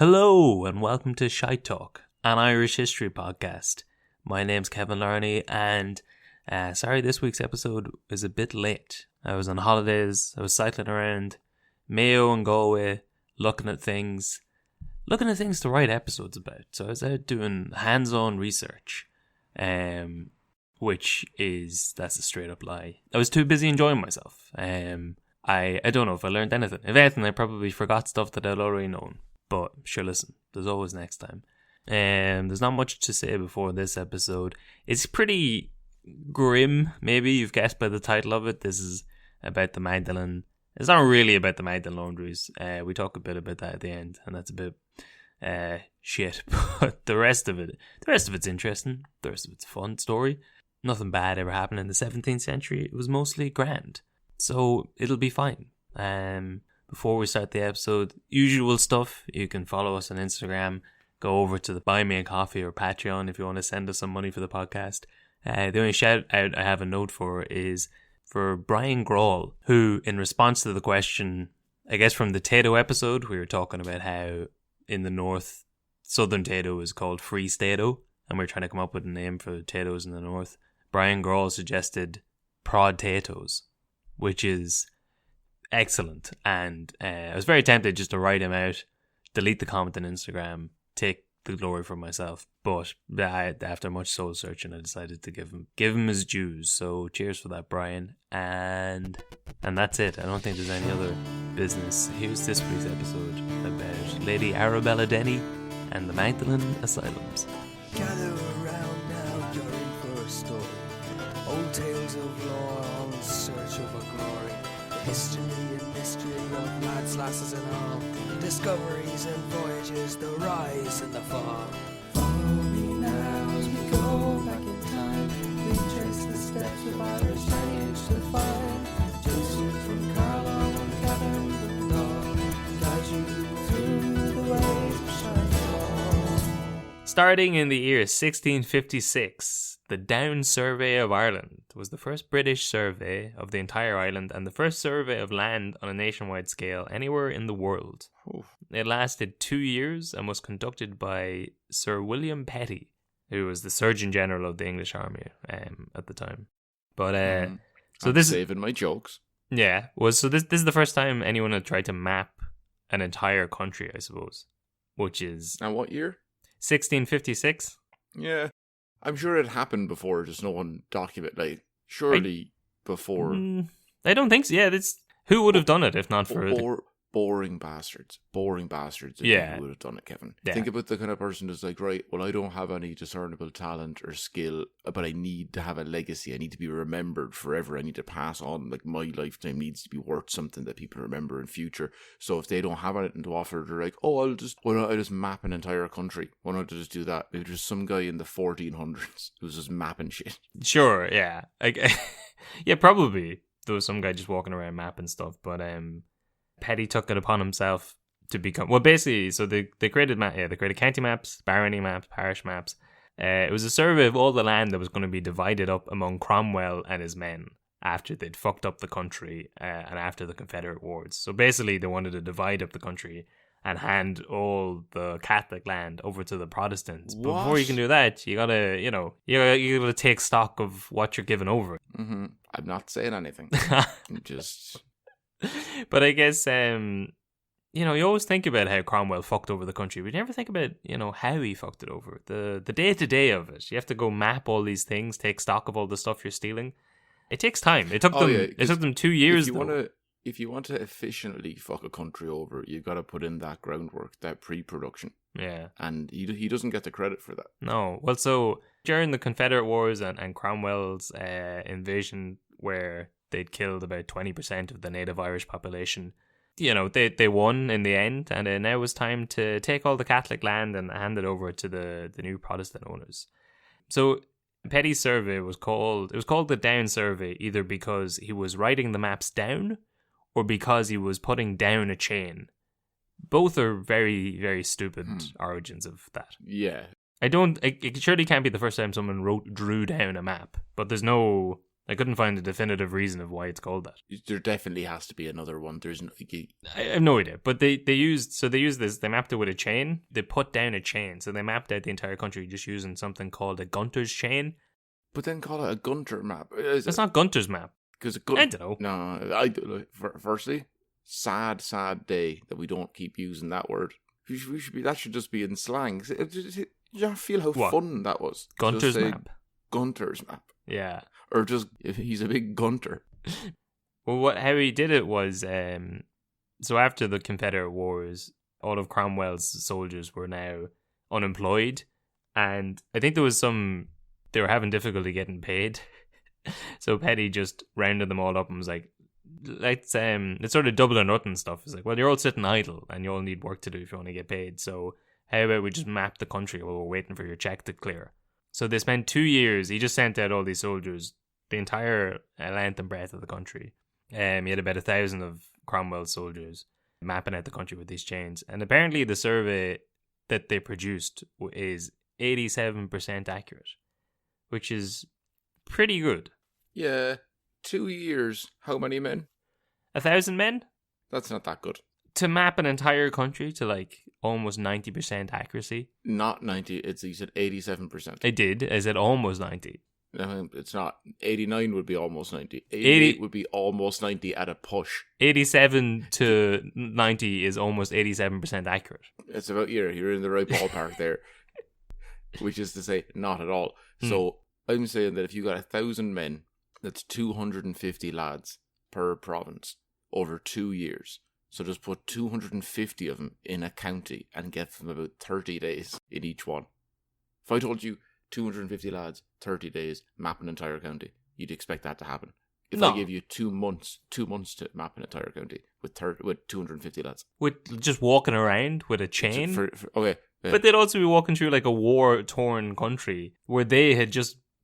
Hello and welcome to Shite Talk, an Irish history podcast. My name's Kevin Larney and sorry this week's episode is a bit late. I was on holidays, I was cycling around Mayo and Galway, looking at things to write episodes about. So I was out doing hands-on research, that's a straight up lie. I was too busy enjoying myself. I don't know if I learned anything. If anything, I probably forgot stuff that I'd already known. But sure, listen, there's always next time. There's not much to say before this episode. It's pretty grim, maybe you've guessed by the title of it. This is about the Magdalen. It's not really about the Magdalen laundries. We talk a bit about that at the end, and that's a bit shit. But the rest of it's interesting. The rest of it's a fun story. Nothing bad ever happened in the 17th century. It was mostly grand, so it'll be fine. Before we start the episode, usual stuff, you can follow us on Instagram, go over to the Buy Me a Coffee or Patreon if you want to send us some money for the podcast. The only shout out I have a note for is for Brian Grawl, who, in response to the question, I guess from the Tato episode, we were talking about how in the north, southern Tato is called Free Stato, and we're trying to come up with a name for Tatoes in the north. Brian Grawl suggested Prod Tatoes, which is excellent, and I was very tempted just to write him out, delete the comment on Instagram, take the glory for myself, but after much soul searching I decided to give him his dues. So cheers for that, Brian, and that's it. I don't think there's any other business. Here's this week's episode about Lady Arabella Denny and the Magdalen Asylums. Gather around now, you're in for a story. Old tales of lore, all in search of a glory. History and mystery of lads, lasses and all. Discoveries and voyages, the rise and the fall. Follow me now as we go back in time. We trace the steps of Irish heritage to find. Joseph from Carlisle and Catherine from Dawn. Guide you through the ways of Shite. Starting in the year 1656, the Down Survey of Ireland was the first British survey of the entire island and the first survey of land on a nationwide scale anywhere in the world. Oof. It lasted 2 years and was conducted by Sir William Petty, who was the Surgeon General of the English Army at the time. But so I'm this saving my jokes. this is the first time anyone had tried to map an entire country, I suppose, which is And what year? 1656. Yeah, I'm sure it happened before, just no one surely before. I don't think so. Yeah, who would have done it if not for Boring bastards Yeah. would have done it, Kevin. Yeah. Think about the kind of person who's like, right, well, I don't have any discernible talent or skill, but I need to have a legacy. I need to be remembered forever. I need to pass on, like, my lifetime needs to be worth something that people remember in future. So if they don't have anything to offer, they're like, oh, why don't I just map an entire country? Why don't I just do that? Maybe there's some guy in the 1400s who's just mapping shit. Sure, yeah. Yeah, probably there was some guy just walking around mapping stuff, but Petty took it upon himself to become, well, basically, so they created county maps, barony maps, parish maps. It was a survey of all the land that was going to be divided up among Cromwell and his men after they'd fucked up the country and after the Confederate Wars. So basically they wanted to divide up the country and hand all the Catholic land over to the Protestants. But before you can do that, you gotta, you gotta take stock of what you're giving over. Mm-hmm. I'm not saying anything. I'm just... But I guess, you always think about how Cromwell fucked over the country, but you never think about, how he fucked it over. The day-to-day of it. You have to go map all these things, take stock of all the stuff you're stealing. It takes time. It took them 2 years, If you want to efficiently fuck a country over, you got to put in that groundwork, that pre-production. Yeah. And he doesn't get the credit for that. No. Well, so during the Confederate Wars and Cromwell's invasion, where they'd killed about 20% of the native Irish population, they won in the end, and now it was time to take all the Catholic land and hand it over to the new Protestant owners. So Petty's survey was called the Down Survey, either because he was writing the maps down or because he was putting down a chain. Both are very, very stupid origins of that. Yeah. It surely can't be the first time someone drew down a map, but there's no I couldn't find a definitive reason of why it's called that. There definitely has to be another one. There's no, I have no idea, but they used this. They mapped it with a chain. They put down a chain, so they mapped out the entire country just using something called a Gunter's chain. but then call it a Gunter map. It's not Gunter's map. Because I don't know. No, firstly, sad day that we don't keep using that word. We should be. That should just be in slang. You feel how fun that was. Gunter's map. Gunter's map. Yeah. Or just if he's a big gunter. Well, how he did it was, so after the Confederate Wars, all of Cromwell's soldiers were now unemployed, and I think they were having difficulty getting paid. So Petty just rounded them all up and was like, let's sort of double or nothing stuff. It's like, well, you're all sitting idle and you all need work to do if you want to get paid. So how about we just map the country while we're waiting for your check to clear? So they spent 2 years. He just sent out all these soldiers, the entire length and breadth of the country. He had about 1,000 of Cromwell's soldiers mapping out the country with these chains. And apparently the survey that they produced is 87% accurate, which is pretty good. Yeah, 2 years. How many men? 1,000 men? That's not that good. To map an entire country to like almost 90% accuracy. Not 90. You said 87%. I did. I said almost 90. No, it's not. 89 would be almost 90. 88 would be almost 90 at a push. 87 to 90 is almost 87% accurate. It's about you're in the right ballpark there. Which is to say, not at all. So I'm saying that if you got 1,000 men, that's 250 lads per province over 2 years. So just put 250 of them in a county and get them about 30 days in each one. If I told you 250 lads, 30 days, map an entire county, you'd expect that to happen. If I give you 2 months to map an entire county with 250 lads. With just walking around with a chain? Okay. Yeah. But they'd also be walking through like a war-torn country where they had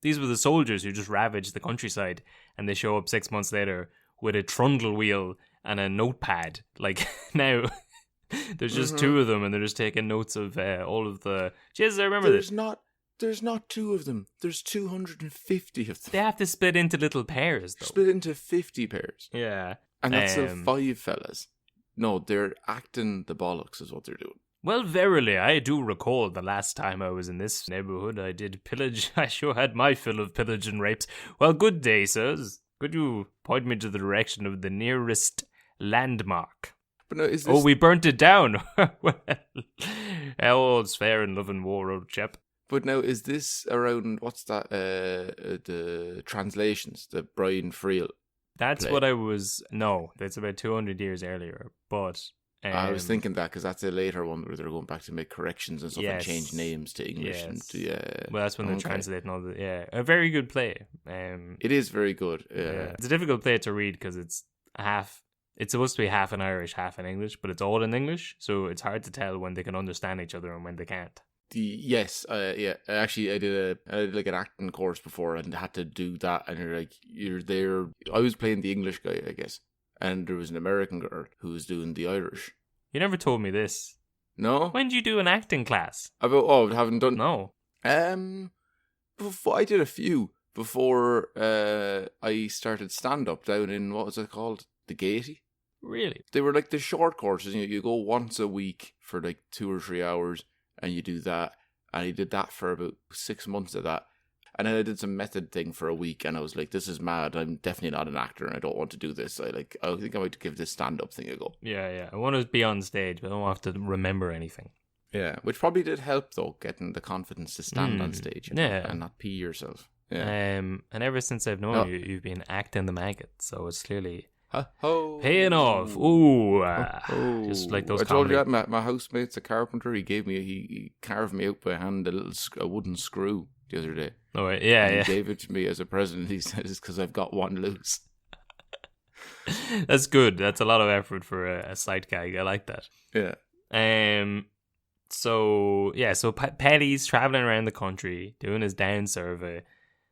these were the soldiers who just ravaged the countryside, and they show up 6 months later with a trundle wheel and a notepad. Like, now, there's just 2 of them, and they're just taking notes of all of the... Jesus, I remember this. There's not 2 of them. There's 250 of them. They have to split into little pairs, though. Split into 50 pairs. Yeah. And that's still 5 fellas. No, they're acting the bollocks is what they're doing. Well, verily, I do recall the last time I was in this neighbourhood, I did pillage. I sure had my fill of pillage and rapes. Well, good day, sirs. Could you point me to the direction of the nearest landmark? But no, is this... Oh, we burnt it down. Well, all's fair in love and war, old chap. But now, is this around, what's that, the translations, the Brian Friel? That's play? what I was... No, that's about 200 years earlier, but... I was thinking that because that's a later one where they're going back to make corrections and stuff and change names to English. Yes. And to, well, that's when they're translating all the... Yeah, a very good play. It is very good. Yeah. It's a difficult play to read because it's supposed to be half in Irish, half in English, but it's all in English, so it's hard to tell when they can understand each other and when they can't. Yes, yeah. Actually, I did like an acting course before and had to do that. And you're there. I was playing the English guy, I guess, and there was an American girl who was doing the Irish. You never told me this. No. When did you do an acting class? I haven't done. No. Before I did a few before I started stand up down in what was it called, the Gaiety. Really? They were like the short courses. You go once a week for like 2 or 3 hours. And you do that, and I did that for about 6 months of that. And then I did some method thing for a week, and I was like, this is mad. I'm definitely not an actor, and I don't want to do this. I think I might give this stand-up thing a go. Yeah. I want to be on stage, but I don't have to remember anything. Yeah, which probably did help, though, getting the confidence to stand on stage and not pee yourself. Yeah. And ever since I've known you, you've been acting the maggot, so it's clearly... Ho. Paying off. Ooh. Just like those I told you that my housemate's a carpenter. He carved me out by hand a wooden screw the other day. Oh, yeah. He gave it to me as a present. He said it's because I've got one loose. That's good. That's a lot of effort for a sight gag. I like that. Yeah. So Petty's traveling around the country, doing his down survey,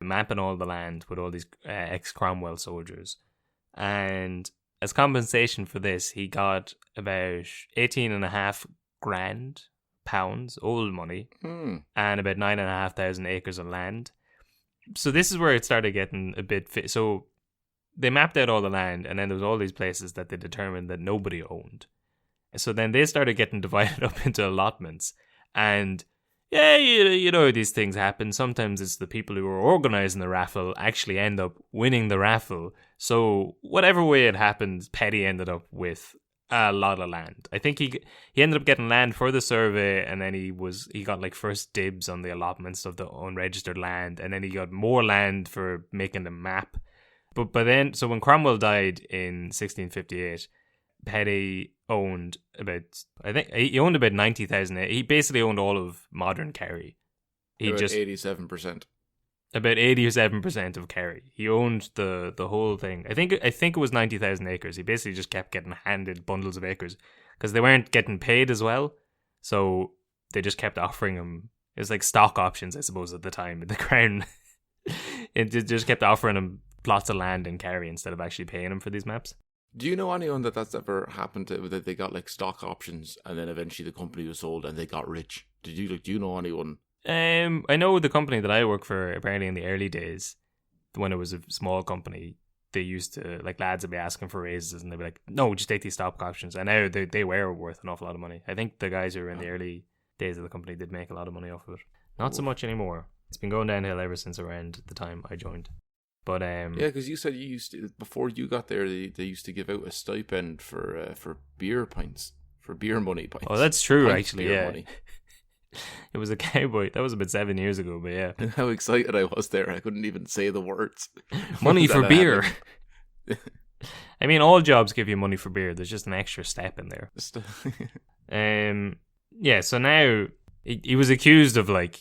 mapping all the land with all these ex-Cromwell soldiers. And as compensation for this, he got about 18.5 grand pounds, old money, and about 9,500 acres of land. So this is where it started getting a bit so they mapped out all the land, and then there was all these places that they determined that nobody owned. So then they started getting divided up into allotments. And yeah, you know these things happen. Sometimes it's the people who are organising the raffle actually end up winning the raffle. So whatever way it happened, Petty ended up with a lot of land. I think he ended up getting land for the survey, and then he got like first dibs on the allotments of the unregistered land, and then he got more land for making the map. But then, so when Cromwell died in 1658, Petty owned he owned about 90,000. He basically owned all of modern Kerry. About 87%. About 87% of Kerry. He owned the whole thing. I think it was 90,000 acres. He basically just kept getting handed bundles of acres because they weren't getting paid as well. So they just kept offering him. It was like stock options, I suppose, at the time. The Crown, it just kept offering him plots of land in Kerry instead of actually paying him for these maps. Do you know anyone that's ever happened to, that they got like stock options and then eventually the company was sold and they got rich? Do you know anyone? I know the company that I work for, apparently in the early days, when it was a small company, they used to, like, lads would be asking for raises and they'd be like, no, just take these stock options. And now they were worth an awful lot of money. I think the guys who were in the early days of the company did make a lot of money off of it. Not so much anymore. It's been going downhill ever since around the time I joined. But yeah, because you said you used to, before you got there, they used to give out a stipend for beer pints, for beer money pints. Oh, that's true, pints, actually. Yeah, money. It was a cowboy. That was about 7 years ago, but yeah. How excited I was there! I couldn't even say the words. Money for beer. I mean, all jobs give you money for beer. There's just an extra step in there. Yeah. So now he was accused of, like,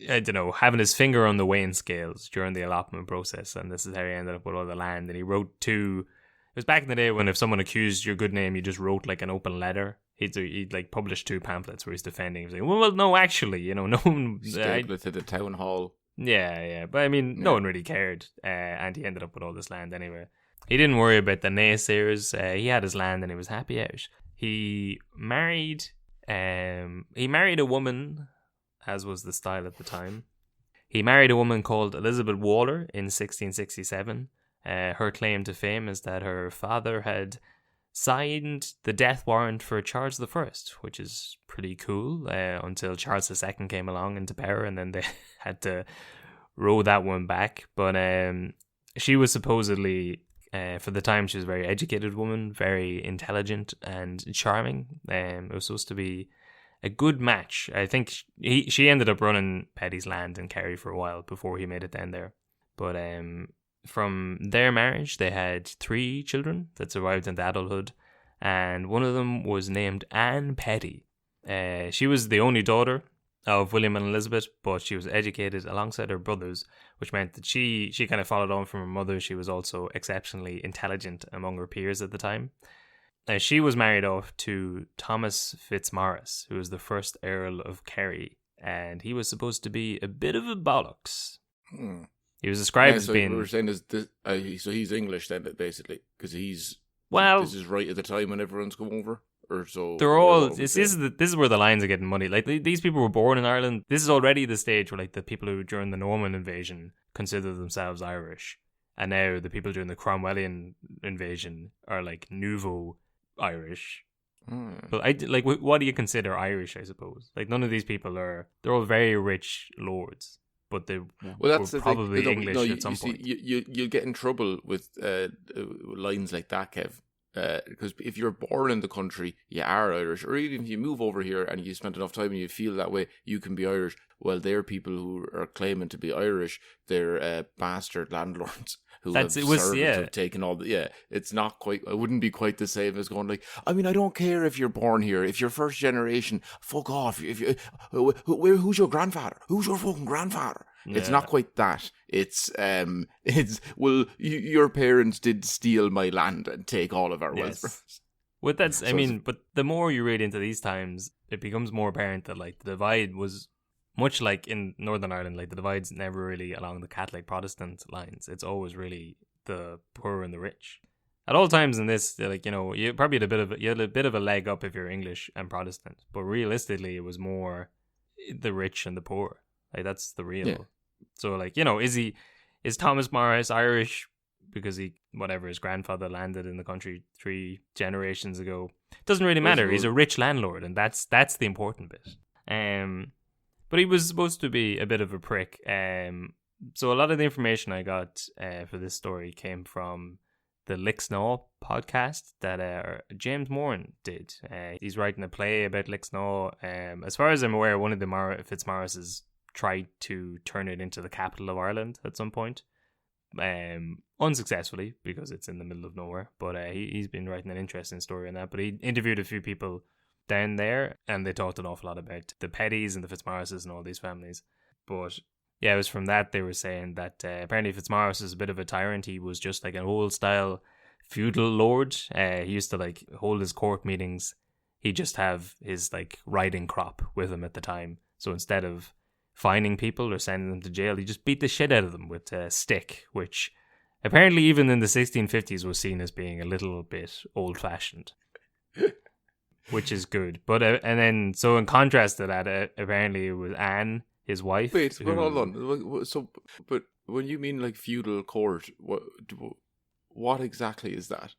I don't know, having his finger on the weighing scales during the allotment process, and this is how he ended up with all the land. And he wrote it was back in the day when if someone accused your good name, you just wrote like an open letter. He'd like publish 2 pamphlets where he's defending. He's like, well, no, actually, no one. Stapled it to the town hall. Yeah, but I mean, no one really cared, and he ended up with all this land anyway. He didn't worry about the naysayers. He had his land and he was happy out. He married a woman, as was the style at the time. He married a woman called Elizabeth Waller in 1667. Her claim to fame is that her father had signed the death warrant for Charles I, which is pretty cool, until Charles II came along into power, and then they had to roll that one back. But she was supposedly, for the time, she was a very educated woman, very intelligent and charming. It was supposed to be a good match. I think she ended up running Petty's land in Kerry for a while before he made it down there. But from their marriage, they had 3 children that survived into adulthood, and one of them was named Anne Petty. She was the only daughter of William and Elizabeth, but she was educated alongside her brothers, which meant that she kind of followed on from her mother. She was also exceptionally intelligent among her peers at the time. She was married off to Thomas Fitzmaurice, who was the first Earl of Kerry, and he was supposed to be a bit of a bollocks. He was described as being... What we're saying is this, so he's English then, basically, because this is right at the time when everyone's come over? Or so... They're all... This is where the lines are getting muddy. Like, these people were born in Ireland. This is already the stage where, like, the people who, during the Norman invasion, consider themselves Irish. And now the people during the Cromwellian invasion are, like, nouveau Irish. But what do you consider Irish, I suppose? Like, none of these people they're all very rich lords, but they were probably English at some point. You'll get in trouble with lines like that, Kev. Because if you're born in the country, you are Irish, or even if you move over here and you spend enough time and you feel that way, you can be Irish. Well, they're people who are claiming to be Irish. They're bastard landlords who have taken all the... it's not quite... It wouldn't be quite the same as going like, I mean, I don't care if you're born here. If you're first generation, fuck off. If you, who's your grandfather? Who's your fucking grandfather? Yeah. It's not quite that. It's well, your parents did steal my land and take all of our wealth from us. Well, but the more you read into these times, it becomes more apparent that, like, the divide was much like in Northern Ireland. Like, the divide's never really along the Catholic Protestant lines. It's always really the poor and the rich. At all times in this, like, you probably had a bit of a leg up if you're English and Protestant, but realistically, it was more the rich and the poor. Like, that's the real. So, like, is Thomas Morris Irish because his grandfather landed in the country 3 generations ago? Doesn't really matter. He's a rich landlord, and that's the important bit. But he was supposed to be a bit of a prick. So a lot of the information I got for this story came from the Lixnaw podcast that James Moran did. He's writing a play about Lixnaw. As far as I'm aware, one of the Fitzmaurices tried to turn it into the capital of Ireland at some point. Unsuccessfully, because it's in the middle of nowhere. But he's been writing an interesting story on that. But he interviewed a few people down there, and they talked an awful lot about the Pettys and the Fitzmaurices and all these families. But yeah, it was from that they were saying that apparently Fitzmaurice is a bit of a tyrant. He was just like an old style feudal lord. He used to like hold his court meetings. He'd just have his like riding crop with him at the time. So instead of fining people or sending them to jail, he just beat the shit out of them with a stick, which apparently even in the 1650s was seen as being a little bit old fashioned. Which is good. But and then, so in contrast to that, apparently it was Anne, his wife. Wait, but hold on. So, but when you mean like feudal court, what exactly is that?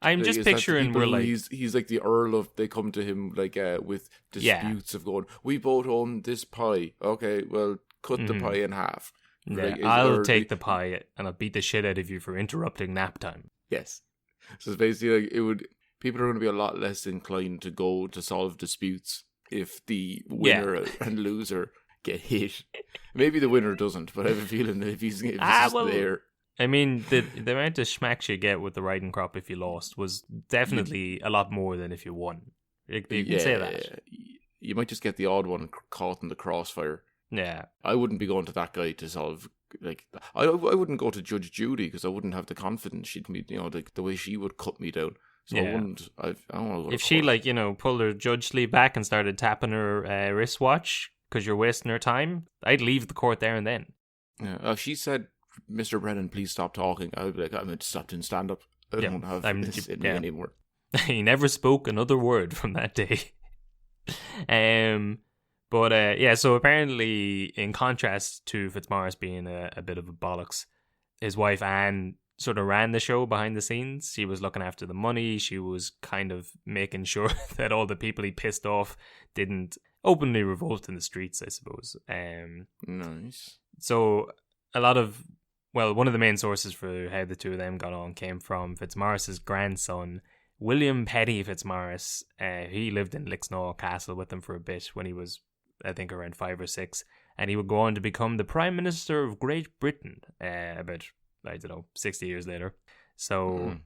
I'm like, just picturing where like he's like the Earl of. They come to him like with disputes of going, we both own this pie. Okay, well, cut the pie in half. Yeah, like, I'll take the pie and I'll beat the shit out of you for interrupting nap time. Yes. So it's basically like it would. People are going to be a lot less inclined to go to solve disputes if the winner and loser get hit. Maybe the winner doesn't, but I have a feeling that if he's there. I mean, the amount of smacks you get with the riding crop if you lost was definitely a lot more than if you won. You can say that. You might just get the odd one caught in the crossfire. Yeah. I wouldn't be going to that guy to solve. Like, I wouldn't go to Judge Judy because I wouldn't have the confidence she'd meet, like the way she would cut me down. So I don't want to. If she pulled her judge sleeve back and started tapping her wristwatch because you're wasting her time, I'd leave the court there and then. Yeah. If she said, "Mr. Brennan, please stop talking," I would be like, "I'm going to stop and stand up. I don't have this in me anymore." He never spoke another word from that day. So apparently, in contrast to Fitzmaurice being a bit of a bollocks, his wife Anne sort of ran the show behind the scenes. She was looking after the money. She was kind of making sure that all the people he pissed off didn't openly revolt in the streets, I suppose. Nice. So one of the main sources for how the two of them got on came from Fitzmaurice's grandson, William Petty Fitzmaurice. He lived in Lixnaw Castle with them for a bit when he was, I think, around 5 or 6. And he would go on to become the Prime Minister of Great Britain about 60 years later. So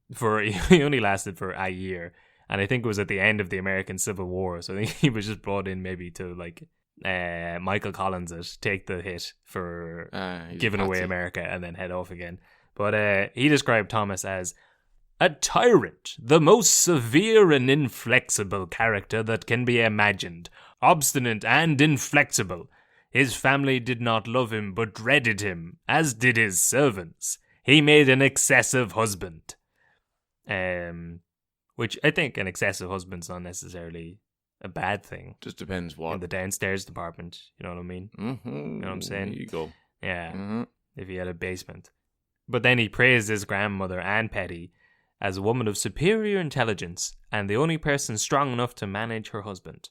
he only lasted for a year, and I think it was at the end of the American Civil War. So I think he was just brought in maybe to Michael Collins take the hit for giving away America and then head off again. But he described Thomas as a tyrant, the most severe and inflexible character that can be imagined, obstinate and inflexible. His family did not love him, but dreaded him, as did his servants. He made an excessive husband. Which I think an excessive husband's not necessarily a bad thing. Just depends what. In the downstairs department, you know what I mean? Mm-hmm. You know what I'm saying? There you go. Yeah, mm-hmm. If he had a basement. But then he praised his grandmother, Anne Petty, as a woman of superior intelligence and the only person strong enough to manage her husband.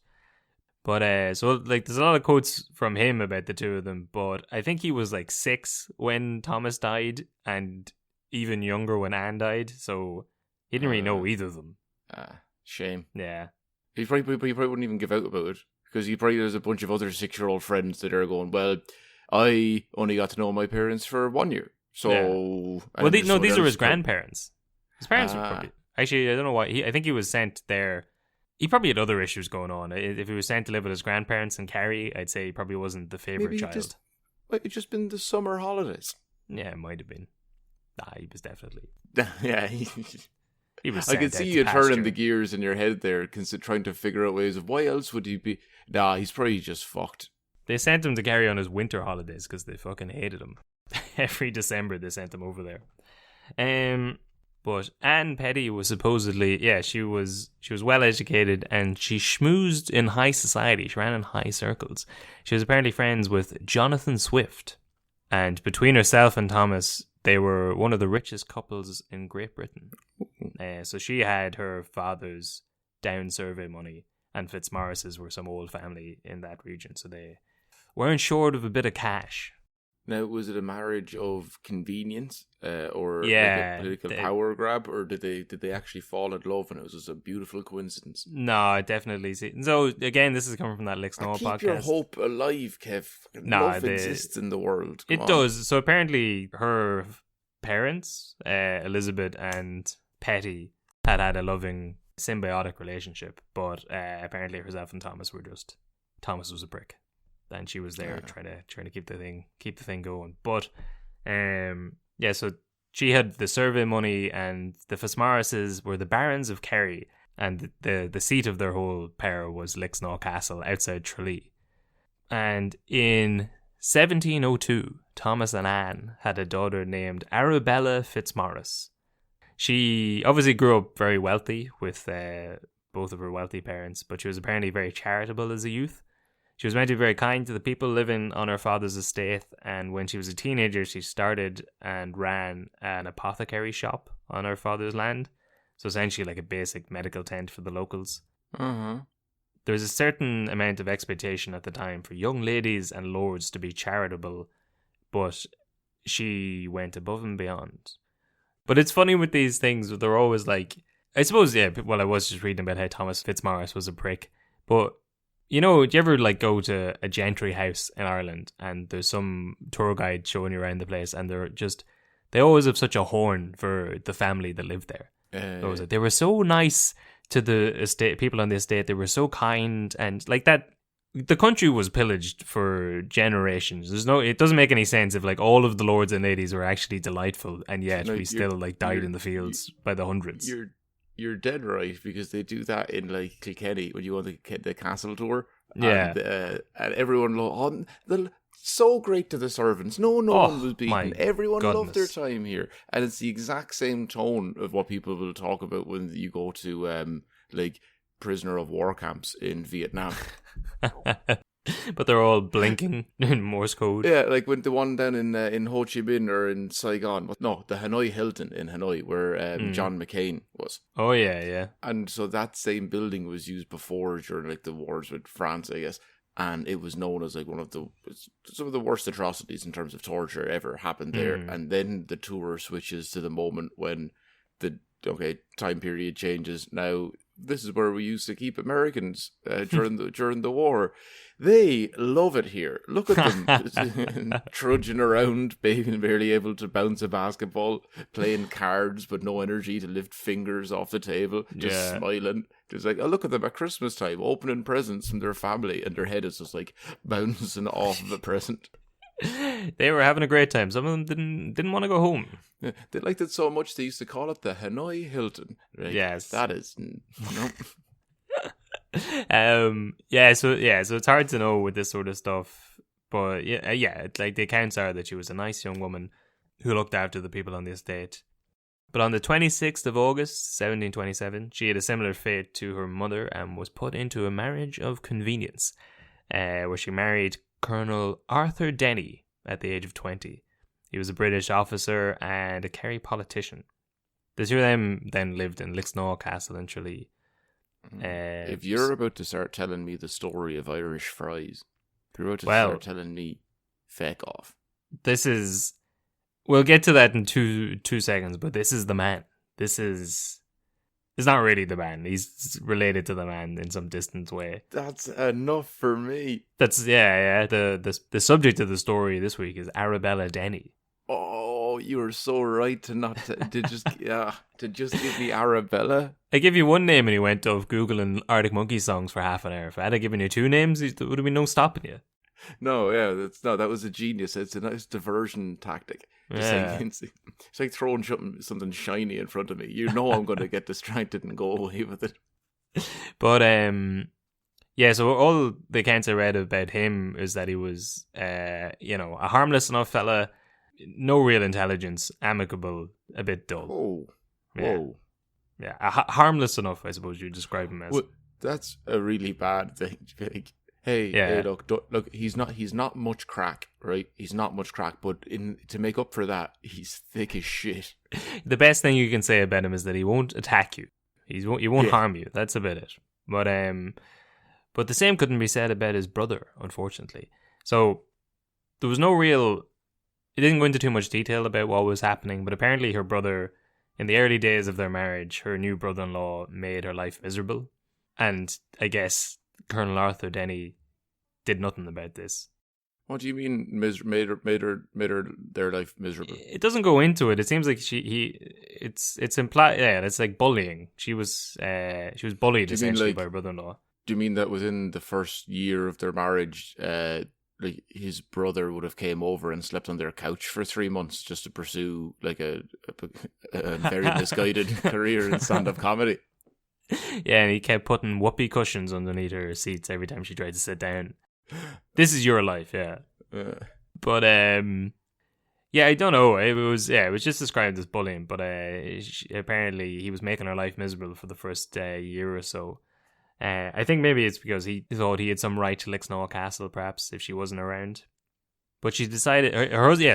But there's a lot of quotes from him about the two of them, but I think he was 6 when Thomas died and even younger when Anne died, so he didn't really know either of them. Shame. Yeah. He probably wouldn't even give out about it, because there's a bunch of other 6-year-old friends that are going, well, I only got to know my parents for 1 year, so... Yeah. Well, these are his grandparents. His parents were probably... Actually, I don't know why. I think he was sent there... He probably had other issues going on. If he was sent to live with his grandparents in Kerry, I'd say he probably wasn't the favourite child. It's just been the summer holidays. Yeah, it might have been. Nah, he was definitely... Yeah, he was. I could see you turning the gears in your head there, trying to figure out ways of why else would he be... Nah, he's probably just fucked. They sent him to Kerry on his winter holidays because they fucking hated him. Every December they sent him over there. But Anne Petty was supposedly, she was well educated and she schmoozed in high society. She ran in high circles. She was apparently friends with Jonathan Swift. And between herself and Thomas, they were one of the richest couples in Great Britain. So she had her father's down survey money, and Fitzmaurice's were some old family in that region. So they weren't short of a bit of cash. Now, was it a marriage of convenience, or like Yeah, a political power grab, or did they actually fall in love and it was just a beautiful coincidence? No, definitely. So again, this is coming from that Lick Snow podcast. Keep your hope alive, Kev. Love exists in the world. Come on. Does. So apparently, her parents, Elizabeth and Petty, had a loving symbiotic relationship, but apparently herself and Thomas was a prick. And she was there trying to keep the thing going. But so she had the survey money, and the Fitzmaurices were the barons of Kerry, and the seat of their whole power was Lixnaw Castle outside Tralee. And in 1702, Thomas and Anne had a daughter named Arabella Fitzmaurice. She obviously grew up very wealthy with both of her wealthy parents, but she was apparently very charitable as a youth. She was meant to be very kind to the people living on her father's estate, and when she was a teenager, she started and ran an apothecary shop on her father's land. So essentially like a basic medical tent for the locals. Uh-huh. There was a certain amount of expectation at the time for young ladies and lords to be charitable, but she went above and beyond. But it's funny with these things, they're always like, I suppose, I was just reading about how Thomas Fitzmaurice was a prick, but you know, do you ever like go to a gentry house in Ireland and there's some tour guide showing you around the place, and they always have such a horn for the family that lived there. They were so nice to the estate, people on the estate. They were so kind, and like that. The country was pillaged for generations. It doesn't make any sense if like all of the lords and ladies were actually delightful, and yet we still like died in the fields by the hundreds. You're dead right, because they do that in like Kilkenny when you go on the castle tour. Yeah, and everyone they're so great to the servants. No one was beaten. Everyone loved their time here, and it's the exact same tone of what people will talk about when you go to like prisoner of war camps in Vietnam. But they're all blinking in Morse code. Yeah, like when the one down in Ho Chi Minh or in Saigon. No, the Hanoi Hilton in Hanoi, where John McCain was. Oh yeah. And so that same building was used before during like the wars with France, I guess. And it was known as like some of the worst atrocities in terms of torture ever happened there. And then the tour switches to the moment when the time period changes. Now this is where we used to keep Americans during the war. They love it here. Look at them trudging around, being barely able to bounce a basketball, playing cards, but no energy to lift fingers off the table, just smiling. Just like, look at them at Christmas time, opening presents from their family, and their head is just like bouncing off of a present. They were having a great time. Some of them didn't want to go home. They liked it so much they used to call it the Hanoi Hilton. Right? Yes, that is. So it's hard to know with this sort of stuff, but like the accounts are that she was a nice young woman who looked after the people on the estate. But on the 26th of August 1727, she had a similar fate to her mother and was put into a marriage of convenience, where she married Colonel Arthur Denny at the age of 20. He was a British officer and a Kerry politician. The two of them then lived in Lixnaw Castle in Tralee. If you're about to start telling me the story of Irish fries, if you're about to start telling me, feck off. We'll get to that in two seconds, but this is the man. It's not really the man. He's related to the man in some distant way. That's enough for me. That's The subject of the story this week is Arabella Denny. Oh, you were so right to just give me Arabella. I give you one name and you went off Googling Arctic Monkeys songs for half an hour. If I had given you two names, there would have been no stopping you. No, that was a genius. It's a nice diversion tactic. It's like throwing something shiny in front of me. You know I'm going to get distracted and go away with it. But so all the accounts I read about him is that he was a harmless enough fella, no real intelligence, amicable, a bit dull. Yeah. Whoa. Yeah, harmless enough, I suppose you describe him as. Well, that's a really bad thing to be like, hey, look, he's not much crack, right? He's not much crack, but to make up for that, he's thick as shit. The best thing you can say about him is that he won't attack you. He won't harm you. That's about it. But the same couldn't be said about his brother, unfortunately. So there was no real. He didn't go into too much detail about what was happening, but apparently her brother, in the early days of their marriage, her new brother-in-law made her life miserable. And I guess Colonel Arthur Denny did nothing about this. What do you mean made her their life miserable? It doesn't go into it. It seems like it's implied. Yeah, it's like bullying. She was bullied essentially by her brother-in-law. Do you mean that within the first year of their marriage, like his brother would have came over and slept on their couch for 3 months just to pursue like a very misguided career in stand-up comedy? Yeah, and he kept putting whoopee cushions underneath her seats every time she tried to sit down. This is your life, yeah. But yeah, I don't know. It was just described as bullying. But apparently, he was making her life miserable for the first year or so. I think maybe it's because he thought he had some right to Lixnaw Castle, perhaps if she wasn't around. But she decided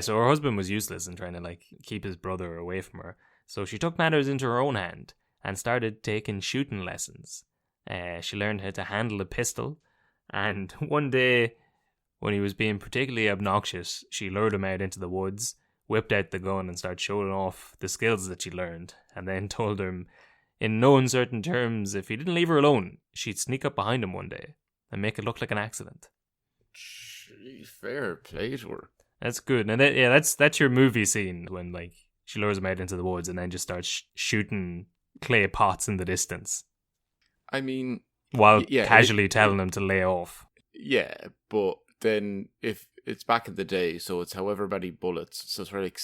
so her husband was useless in trying to like keep his brother away from her. So she took matters into her own hand and started taking shooting lessons. She learned how to handle a pistol, and one day, when he was being particularly obnoxious, she lured him out into the woods, whipped out the gun, and started showing off the skills that she learned, and then told him, in no uncertain terms, if he didn't leave her alone, she'd sneak up behind him one day and make it look like an accident. Fair play to her. That's good. And that's your movie scene when like she lures him out into the woods and then just starts shooting clay pots in the distance. I mean, while casually telling him to lay off. Yeah, but then if it's back in the day, so it's however many bullets. So it's like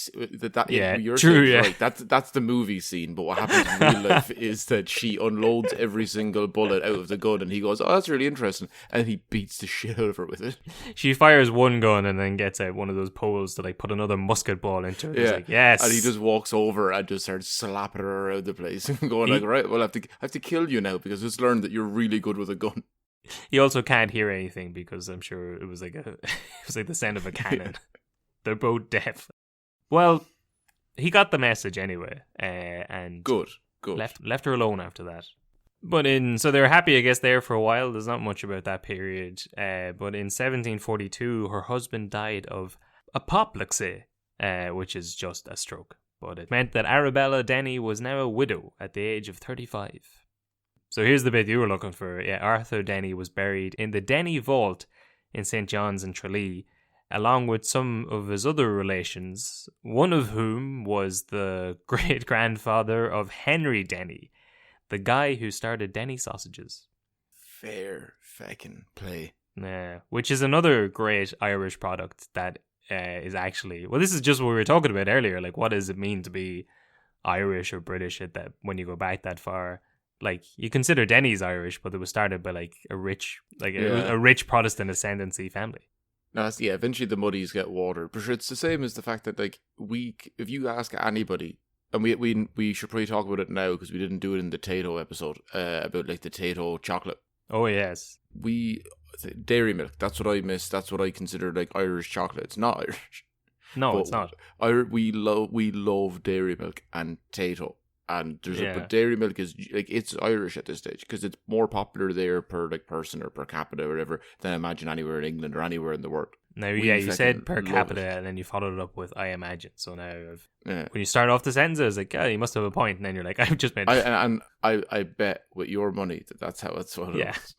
that. Yeah, you're true. Yeah, right. That's the movie scene. But what happens in real life is that she unloads every single bullet out of the gun, and he goes, "Oh, that's really interesting," and he beats the shit out of her with it. She fires one gun and then gets out one of those poles to like put another musket ball into it. Yeah, like, yes, and he just walks over and just starts slapping her around the place and going like, "Right, well, I have to kill you now because I just learned that you're really good with a gun." He also can't hear anything because I'm sure it was like the sound of a cannon. They're both deaf. Well, he got the message anyway, and good. Left her alone after that. So they were happy, I guess, there for a while. There's not much about that period. But in 1742, her husband died of apoplexy, which is just a stroke. But it meant that Arabella Denny was now a widow at the age of 35. So here's the bit you were looking for. Yeah, Arthur Denny was buried in the Denny Vault in St. John's in Tralee, along with some of his other relations, one of whom was the great-grandfather of Henry Denny, the guy who started Denny sausages. Fair fucking play. Yeah, which is another great Irish product that is actually... Well, this is just what we were talking about earlier. Like, what does it mean to be Irish or British at that when you go back that far? Like, you consider Denny's Irish, but it was started by like a rich Protestant ascendancy family. No, eventually the muddies get watered. But sure, it's the same as the fact that like if you ask anybody, and we should probably talk about it now because we didn't do it in the Tato episode about like the Tato chocolate. Oh yes, dairy milk. That's what I miss. That's what I consider like Irish chocolate. It's not Irish. No, but it's not. We love dairy milk and Tato. And but dairy milk is like it's Irish at this stage because it's more popular there per like person or per capita or whatever than I imagine anywhere in England or anywhere in the world. Now, you said per capita and then you followed it up with I imagine. So now when you start off the sentence, I was like, you must have a point, and then you're like, I've just made. I bet with your money that's how it's what it is.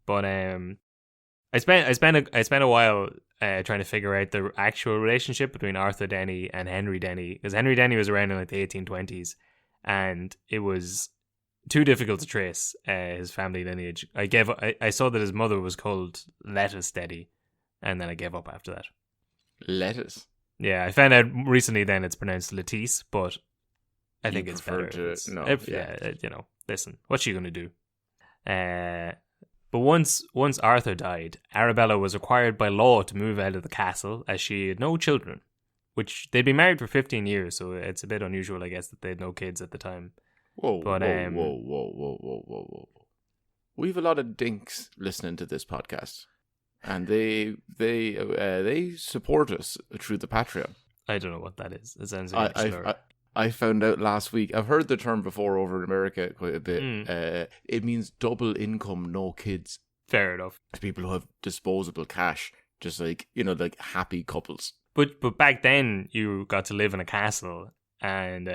But I spent a while trying to figure out the actual relationship between Arthur Denny and Henry Denny, because Henry Denny was around in like the 1820s. And it was too difficult to trace his family lineage. I saw that his mother was called Lettuce Denny, and then I gave up after that. Lettuce? Yeah, I found out recently then it's pronounced Lettice, but I think it's better. Listen, what's she going to do? But once Arthur died, Arabella was required by law to move out of the castle as she had no children. which they'd been married for 15 years, so it's a bit unusual, I guess, that they had no kids at the time. Whoa, But, whoa. We've a lot of dinks listening to this podcast, and they support us through the Patreon. I don't know what that is. It sounds like a slur. I found out last week. I've heard the term before over in America quite a bit. It means double income, no kids. Fair enough. People who have disposable cash, just like, you know, like happy couples. But back then, you got to live in a castle, and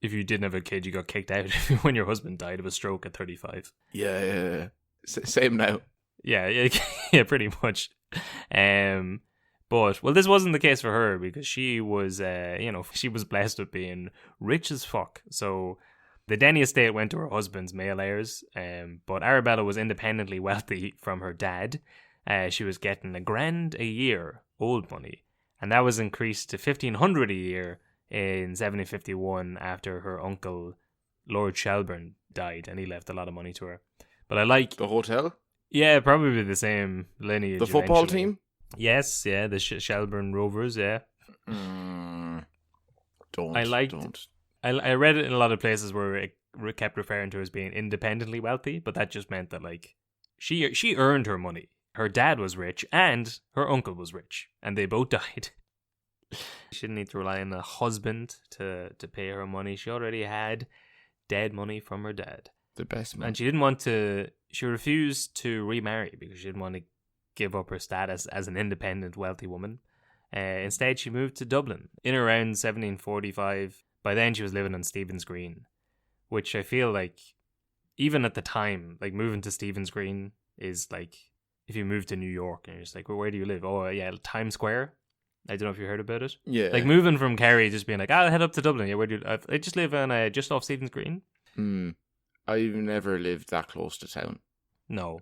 if you didn't have a kid, you got kicked out when your husband died of a stroke at 35. Yeah. Same now. Yeah, pretty much. But, well, this wasn't the case for her, because she was, she was blessed with being rich as fuck. So the Denny estate went to her husband's male heirs, but Arabella was independently wealthy from her dad. She was getting $1,000 a year, old money, and that was increased to $1,500 a year in 1751 after her uncle, Lord Shelburne, died, and he left a lot of money to her. But I like... The hotel? Yeah, probably the same lineage. The football eventually. team? Yes, yeah, the Shelburne Rovers, yeah. Don't. I read it in a lot of places where it kept referring to her as being independently wealthy, but that just meant that, like, she earned her money. Her dad was rich, and her uncle was rich, and they both died. She didn't need to rely on a husband to pay her money. She already had dead money from her dad. The best man. And she refused to remarry because she didn't want to give up her status as an independent, wealthy woman. Instead, she moved to Dublin in around 1745. By then, she was living on Stephen's Green, which I feel like, even at the time, like, moving to Stephen's Green is like, if you move to New York and you're just like, well, where do you live? Oh, yeah, Times Square. I don't know if you heard about it. Yeah. Like, moving from Kerry, just being like, I'll head up to Dublin. Yeah, where do you... I just live on just off Stephen's Green. I've never lived that close to town. No.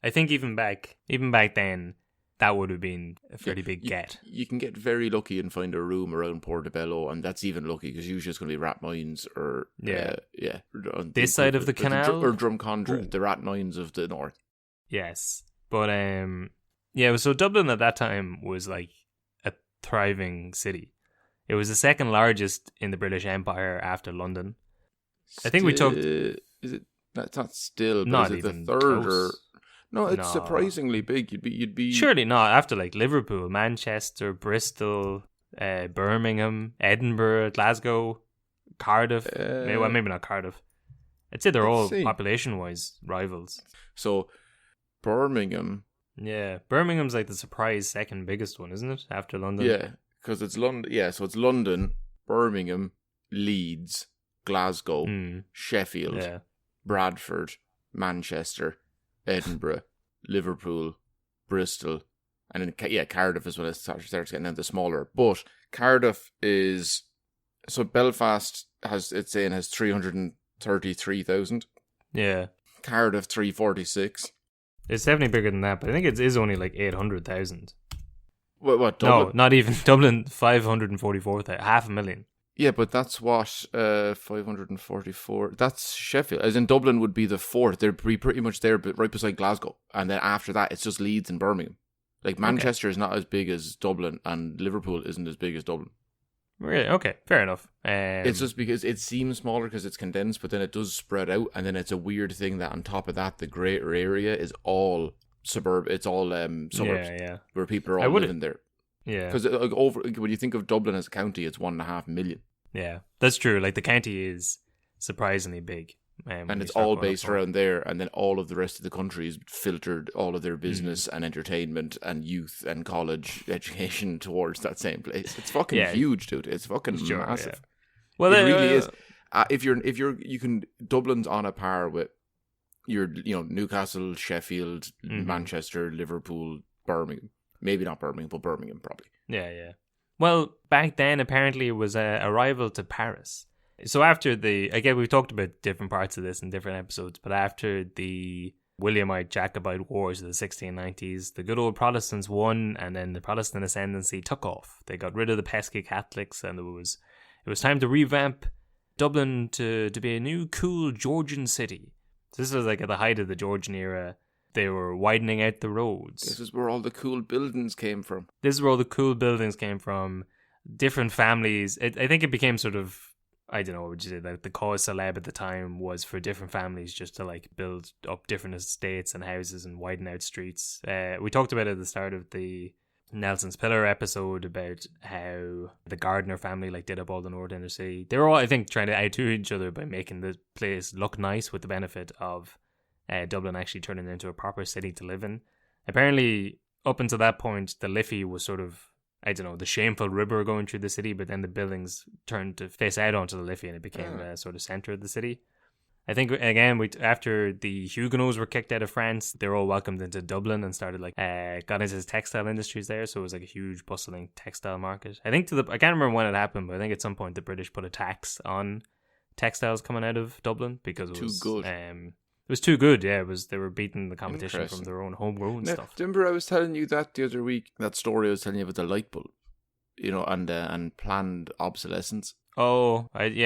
I think even back then, that would have been a fairly big get. You can get very lucky and find a room around Portobello, and that's even lucky because usually it's going to be Rathmines or This side of the canal or Drumcondra, the Rathmines of the north. Yes, but so Dublin at that time was like a thriving city. It was the second largest in the British Empire after London. I think we talked. Is it? That's not still. But Not is it even the third close. or? No, it's No. surprisingly big. You'd be Surely not after like Liverpool, Manchester, Bristol, Birmingham, Edinburgh, Glasgow, Cardiff. Maybe not Cardiff. I'd say they're all let's see. population-wise rivals. So Birmingham. Yeah, Birmingham's like the surprise second biggest one, isn't it? After London. Yeah, because it's London. Yeah, so it's London, Birmingham, Leeds, Glasgow, Sheffield, Yeah. Bradford, Manchester, Edinburgh, Liverpool, Bristol, and then Cardiff is when it starts getting down to smaller. But Cardiff is Belfast has 333,000. Yeah. Cardiff 346. It's definitely bigger than that, but I think it is only like 800,000. What Dublin? No, not even. Dublin, 544,000. 500,000. Yeah, but that's what 544. That's Sheffield. As in Dublin would be the fourth. They'd be pretty much there, but right beside Glasgow. And then after that, it's just Leeds and Birmingham. Like Manchester is not as big as Dublin, and Liverpool isn't as big as Dublin. Really? Okay, fair enough. It's just because it seems smaller because it's condensed, but then it does spread out, and then it's a weird thing that on top of that, the greater area is all suburb. It's all suburbs, where people are all living there. Yeah, because when you think of Dublin as a county, it's 1.5 million. Yeah, that's true. Like the county is surprisingly big, and it's all based around there. And then all of the rest of the country is filtered all of their business and entertainment and youth and college education towards that same place. It's fucking huge, dude. It's fucking massive. Yeah. Well, it really is. If you can Dublin's on a par with your Newcastle, Sheffield, Manchester, Liverpool, Birmingham. Maybe not Birmingham, but Birmingham probably. Yeah. Well, back then, apparently, it was a rival to Paris. So after we've talked about different parts of this in different episodes, but after the Williamite Jacobite Wars of the 1690s, the good old Protestants won, and then the Protestant ascendancy took off. They got rid of the pesky Catholics, and it was time to revamp Dublin to be a new, cool Georgian city. So this was like at the height of the Georgian era. They were widening out the roads. This is where all the cool buildings came from. different families. I think it became sort of, I don't know what would you say, like the cause celeb at the time was for different families just to like build up different estates and houses and widen out streets. We talked about it at the start of the Nelson's Pillar episode about how the Gardner family like did up all the north inner city. They were all, I think, trying to outdo each other by making the place look nice, with the benefit of Dublin actually turning into a proper city to live in. Apparently, up until that point, the Liffey was sort of, I don't know, the shameful river going through the city, but then the buildings turned to face out onto the Liffey and it became a sort of centre of the city. I think, again, after the Huguenots were kicked out of France, they were all welcomed into Dublin and started, like, got into the textile industries there, so it was like a huge, bustling textile market. I think I can't remember when it happened, but I think at some point the British put a tax on textiles coming out of Dublin because it was too good. It was too good, yeah. They were beating the competition from their own homegrown stuff. Remember I was telling you that the other week, that story I was telling you about the light bulb, and planned obsolescence. Oh, like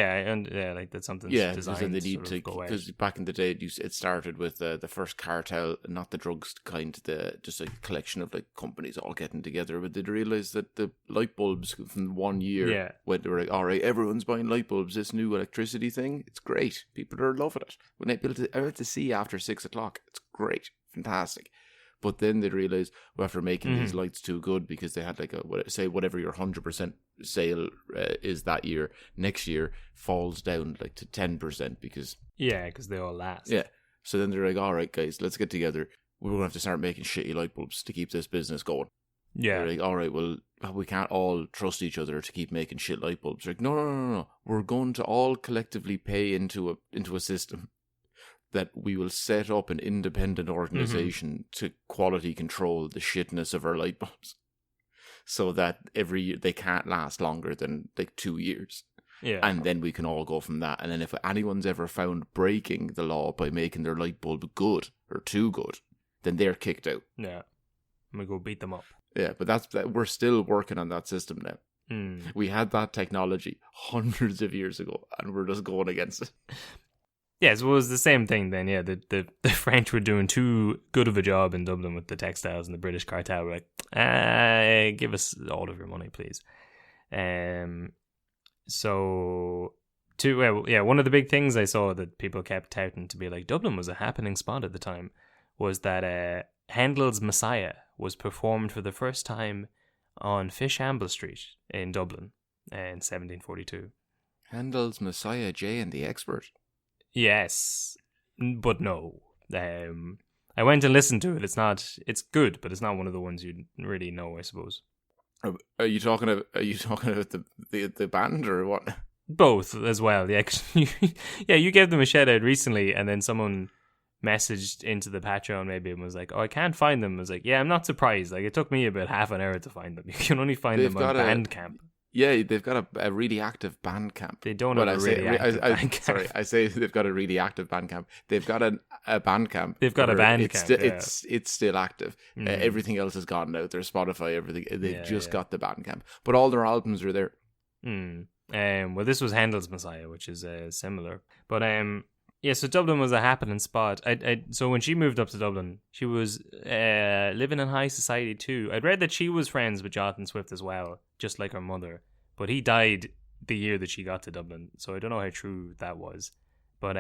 that's something. Yeah, designed they need to, because back in the day it started with the first cartel, not the drugs kind, just a collection of like companies all getting together. But they'd realised that the light bulbs from 1 year, when they were like, all right, everyone's buying light bulbs, this new electricity thing, it's great. People are loving it. When they built it out to sea after 6 o'clock, it's great, fantastic. But then they realised, after making these lights too good, because they had like whatever your 100% sale is that year, next year falls down like to 10% because they all last. Yeah. So then they're like, all right, guys, let's get together. We're going to have to start making shitty light bulbs to keep this business going. Yeah. They're like, all right, well, we can't all trust each other to keep making shit light bulbs. They're like, no. We're going to all collectively pay into a system that we will set up an independent organization to quality control the shitness of our light bulbs, so that every year they can't last longer than like 2 years. Yeah. And then we can all go from that. And then if anyone's ever found breaking the law by making their light bulb good or too good, then they're kicked out. Yeah. And we go beat them up. Yeah, but we're still working on that system now. We had that technology hundreds of years ago and we're just going against it. Yeah, so it was the same thing then, yeah. The French were doing too good of a job in Dublin with the textiles, and the British cartel were like, give us all of your money, please. One of the big things I saw that people kept touting to be like, Dublin was a happening spot at the time, was that Handel's Messiah was performed for the first time on Fishamble Street in Dublin in 1742. Handel's Messiah, Jay and the Expert. Yes, but no. I went and listened to it. It's good, but it's not one of the ones you'd really know, I suppose. Are you talking about the band or what? Both as well. Yeah, you gave them a shout out recently, and then someone messaged into the Patreon maybe and was like, "Oh, I can't find them." I was like, "Yeah, I'm not surprised. Like, it took me about half an hour to find them. You can only find them on Bandcamp." Yeah, they've got a really active Bandcamp. They don't have a really active Bandcamp. Sorry, I say they've got a really active Bandcamp. They've got a Bandcamp. They've got a Bandcamp. It's still active. Everything else has gone out. Their Spotify, everything. They've just got the Bandcamp. But all their albums are there. Well, this was Handel's Messiah, which is similar. But so Dublin was a happening spot. So when she moved up to Dublin, she was living in high society too. I'd read that she was friends with Jonathan Swift as well, just like her mother. But he died the year that she got to Dublin, so I don't know how true that was. But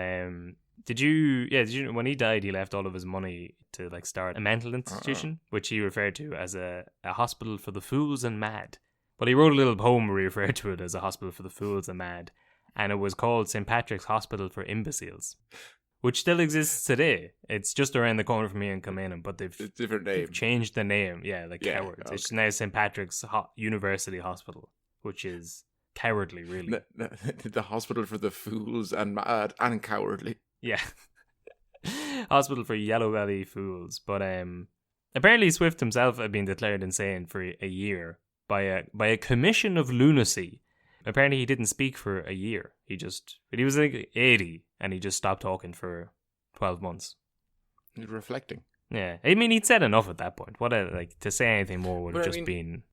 did you when he died, he left all of his money to like start a mental institution, which he referred to as a hospital for the fools and mad. But he wrote a little poem where he referred to it as a hospital for the fools and mad. And it was called St. Patrick's Hospital for Imbeciles, which still exists today. It's just around the corner from me in Kilmainham, but they've changed the name. Yeah, like cowards. Okay. It's now St. Patrick's University Hospital, which is cowardly, really. The hospital for the fools and mad and cowardly. Yeah. Hospital for yellow belly fools. But apparently Swift himself had been declared insane for a year by a commission of lunacy. Apparently he didn't speak for a year. He was like 80 and he just stopped talking for 12 months. He's reflecting. Yeah. I mean, he'd said enough at that point. To say anything more would have just been...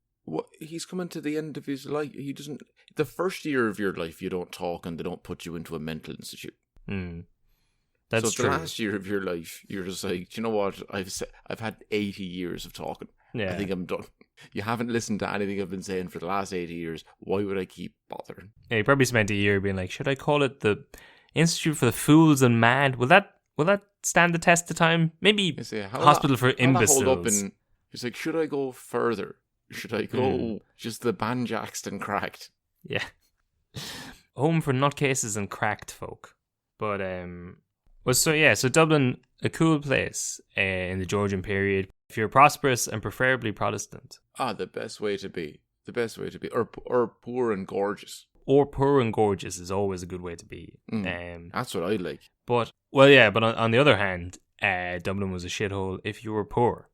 He's coming to the end of his life. He doesn't... The first year of your life, you don't talk and they don't put you into a mental institute. That's true. The last year of your life, you're just like, do you know what? I've had 80 years of talking. Yeah. I think I'm done. You haven't listened to anything I've been saying for the last 80 years. Why would I keep bothering? Yeah, he probably spent a year being like, should I call it the Institute for the Fools and Mad? Will that stand the test of time? Maybe I say, Hospital for Imbeciles. Hold up in, it's like, should I go further? Should I go just the Banjaxton cracked? Yeah. Home for nutcases and cracked folk. But, so Dublin, a cool place in the Georgian period. If you're prosperous and preferably Protestant. The best way to be. The best way to be. Or poor and gorgeous. Or poor and gorgeous is always a good way to be. That's what I like. But on the other hand, Dublin was a shithole if you were poor.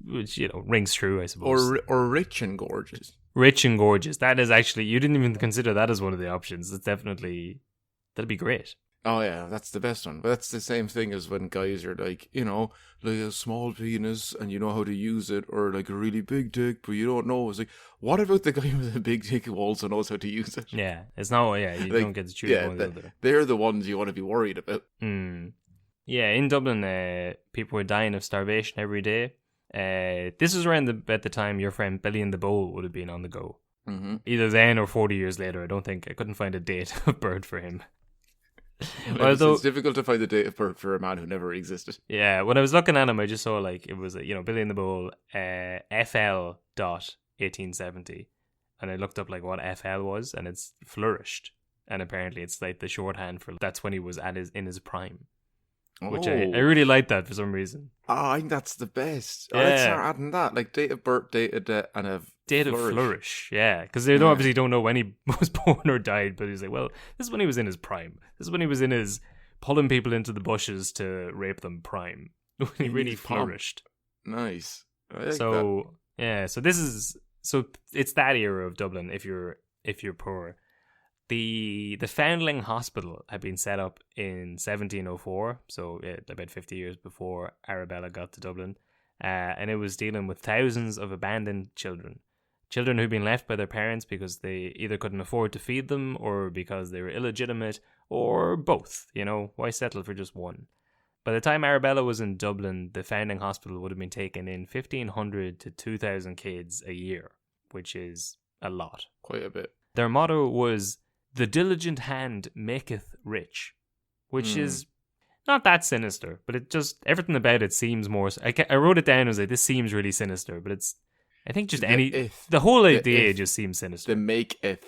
Which, rings true, I suppose. Or rich and gorgeous. Rich and gorgeous. That is actually, you didn't even consider that as one of the options. That'd be great. Oh yeah, that's the best one. But that's the same thing as when guys are like, like a small penis and you know how to use it, or like a really big dick, but you don't know. It's like, what about the guy with a big dick who also knows how to use it? Yeah, it's not, you don't get to choose one or the other. They're the ones you want to be worried about. Yeah, in Dublin, people were dying of starvation every day. This was around at the time your friend Billy and the Bowl would have been on the go. Mm-hmm. Either then or 40 years later. I couldn't find a date of birth for him. It's difficult to find the date of birth for a man who never existed. Yeah, when I was looking at him, I just saw it was Billy in the Bowl, FL.1870, and I looked up what FL was, and it's flourished, and apparently it's like the shorthand for that's when he was in his prime, which I really like that for some reason. I think that's the best. Yeah. Let's start adding that, like date of birth, date of death, and a date of flourish. Yeah, because they obviously don't know when he was born or died, but he's like, well, this is when he was in his prime. This is when he was in his pulling people into the bushes to rape them prime. When he really flourished. Nice. I like that. Yeah, so it's that era of Dublin if you're poor. The Foundling Hospital had been set up in 1704, so about 50 years before Arabella got to Dublin, and it was dealing with thousands of abandoned children who'd been left by their parents because they either couldn't afford to feed them or because they were illegitimate, or both. Why settle for just one? By the time Arabella was in Dublin, the Foundling Hospital would have been taking in 1,500 to 2,000 kids a year, which is a lot. Quite a bit. Their motto was, "The diligent hand maketh rich," which is not that sinister, but it just, everything about it seems more, I wrote it down as this seems really sinister, but it's, I think just the whole idea just seems sinister. The maketh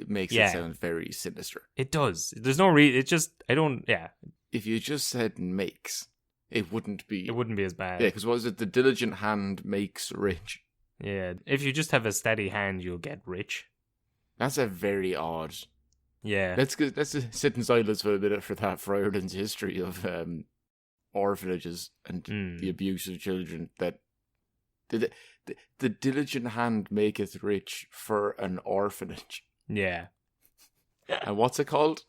makes it sound very sinister. It does. There's no If you just said makes, it wouldn't be as bad. Yeah, because what was it? The diligent hand makes rich. Yeah, if you just have a steady hand, you'll get rich. That's a very odd. Yeah. Let's sit in silence for a minute for that, for Ireland's history of orphanages and the abuse of children. That the diligent hand maketh rich for an orphanage. Yeah. And what's it called?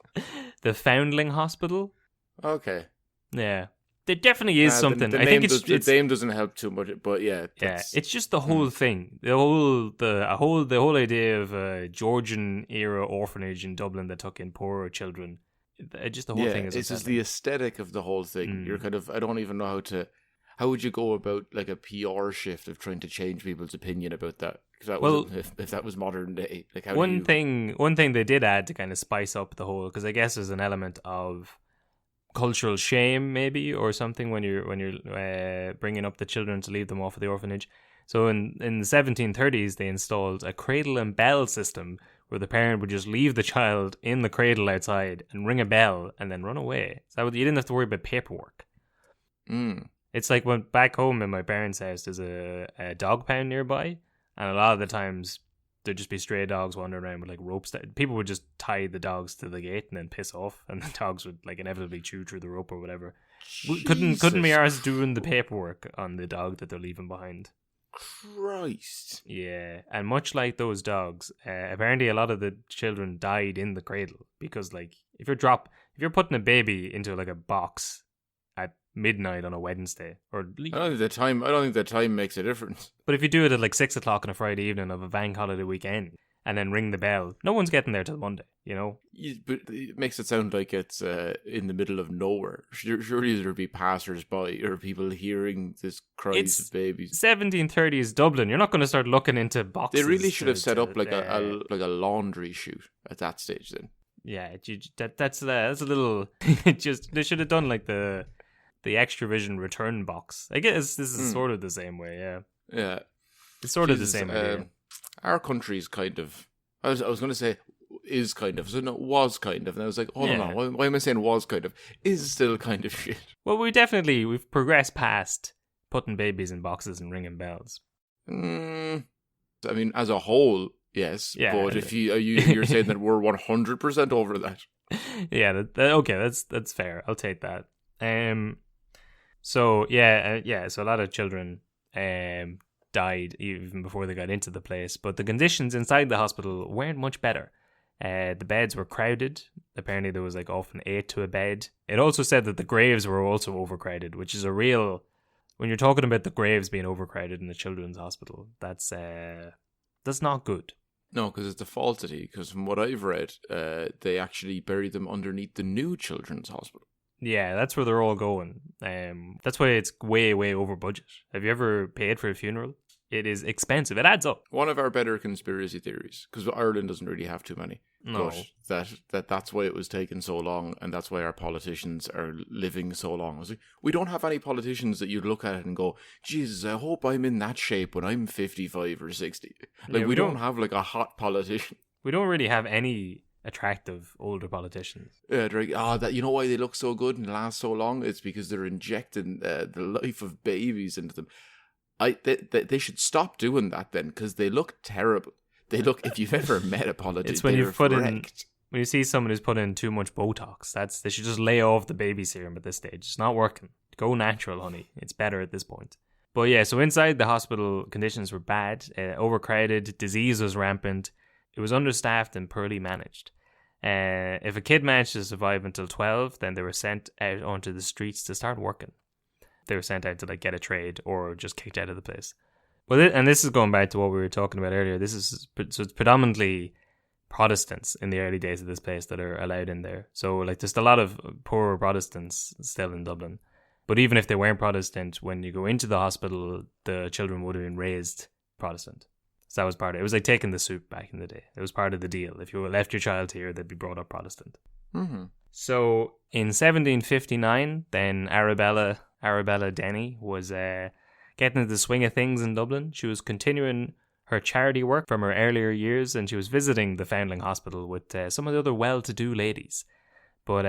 The Foundling Hospital. Okay. Yeah. There definitely is something. The name doesn't help too much, but yeah. It's just the whole thing. The whole idea of a Georgian era orphanage in Dublin that took in poorer children. Just the whole thing is. It's just the aesthetic of the whole thing. You're kind of, I don't even know how would you go about like a PR shift of trying to change people's opinion about that? If that was modern day, like one thing they did add to kind of spice up the whole, because I guess there's an element of cultural shame maybe or something when you're bringing up the children to leave them off at the orphanage. So in the 1730s they installed a cradle and bell system where the parent would just leave the child in the cradle outside and ring a bell and then run away. So you didn't have to worry about paperwork. It's like when back home in my parents' house there's a dog pound nearby, and a lot of the times there'd just be stray dogs wandering around with like ropes. People would just tie the dogs to the gate and then piss off, and the dogs would like inevitably chew through the rope or whatever. Couldn't be ours doing the paperwork on the dog that they're leaving behind. Christ. Yeah, and much like those dogs, apparently a lot of the children died in the cradle because like if you're putting a baby into like a box at midnight on a Wednesday, or I don't think the time makes a difference. But if you do it at like 6 o'clock on a Friday evening of a bank holiday weekend, and then ring the bell. No one's getting there till Monday, you know? But it makes it sound like it's in the middle of nowhere. Surely there'd be passers-by or people hearing this cries of babies. 1730s Dublin. You're not going to start looking into boxes. They really should have set up like a laundry chute at that stage then. Yeah, that's a little... Just they should have done like the Extravision return box. I guess this is sort of the same way, yeah. Yeah. It's sort of the same idea. Our country's kind of... I was going to say is kind of. So no, was kind of. And I was like, hold on, why am I saying was kind of? Is still kind of shit. Well, we've progressed past putting babies in boxes and ringing bells. I mean, as a whole, yes. Yeah, but if you're saying that we're 100% over that. Yeah, okay, that's fair. I'll take that. So a lot of children died even before they got into the place, but the conditions inside the hospital weren't much better. The beds were crowded. Apparently there was like often 8 to a bed. It also said that the graves were also overcrowded, which is when you're talking about the graves being overcrowded in the children's hospital, that's not good. No, because it's a falsity, because from what I've read, they actually buried them underneath the new children's hospital. Yeah, that's where they're all going. That's why it's way, way over budget. Have you ever paid for a funeral? It is expensive. It adds up. One of our better conspiracy theories, because Ireland doesn't really have too many. No. But that's why it was taking so long, and that's why our politicians are living so long. We don't have any politicians that you'd look at it and go, Jesus, I hope I'm in that shape when I'm 55 or 60. Like, we don't have like a hot politician. We don't really have any attractive older politicians. Yeah, they're like, that, you know why they look so good and last so long? It's because they're injecting the life of babies into them. They should stop doing that then, because they look terrible. They look, if you've ever met a politician, it's when when you see someone who's put in too much Botox, they should just lay off the baby serum at this stage. It's not working. Go natural, honey. It's better at this point. But yeah, so inside the hospital, conditions were bad, overcrowded, disease was rampant, it was understaffed and poorly managed. If a kid managed to survive until 12, then they were sent out onto the streets to start working. They were sent out to like get a trade or just kicked out of the place. Well, and this is going back to what we were talking about earlier. So it's predominantly Protestants in the early days of this place that are allowed in there. So like there's a lot of poor Protestants still in Dublin. But even if they weren't Protestant, when you go into the hospital, the children would have been raised Protestant. So that was part of it. It was like taking the soup back in the day. It was part of the deal. If you left your child here, they'd be brought up Protestant. Mm-hmm. So in 1759, then Arabella Denny was getting into the swing of things in Dublin. She was continuing her charity work from her earlier years, and she was visiting the Foundling Hospital with some of the other well-to-do ladies. But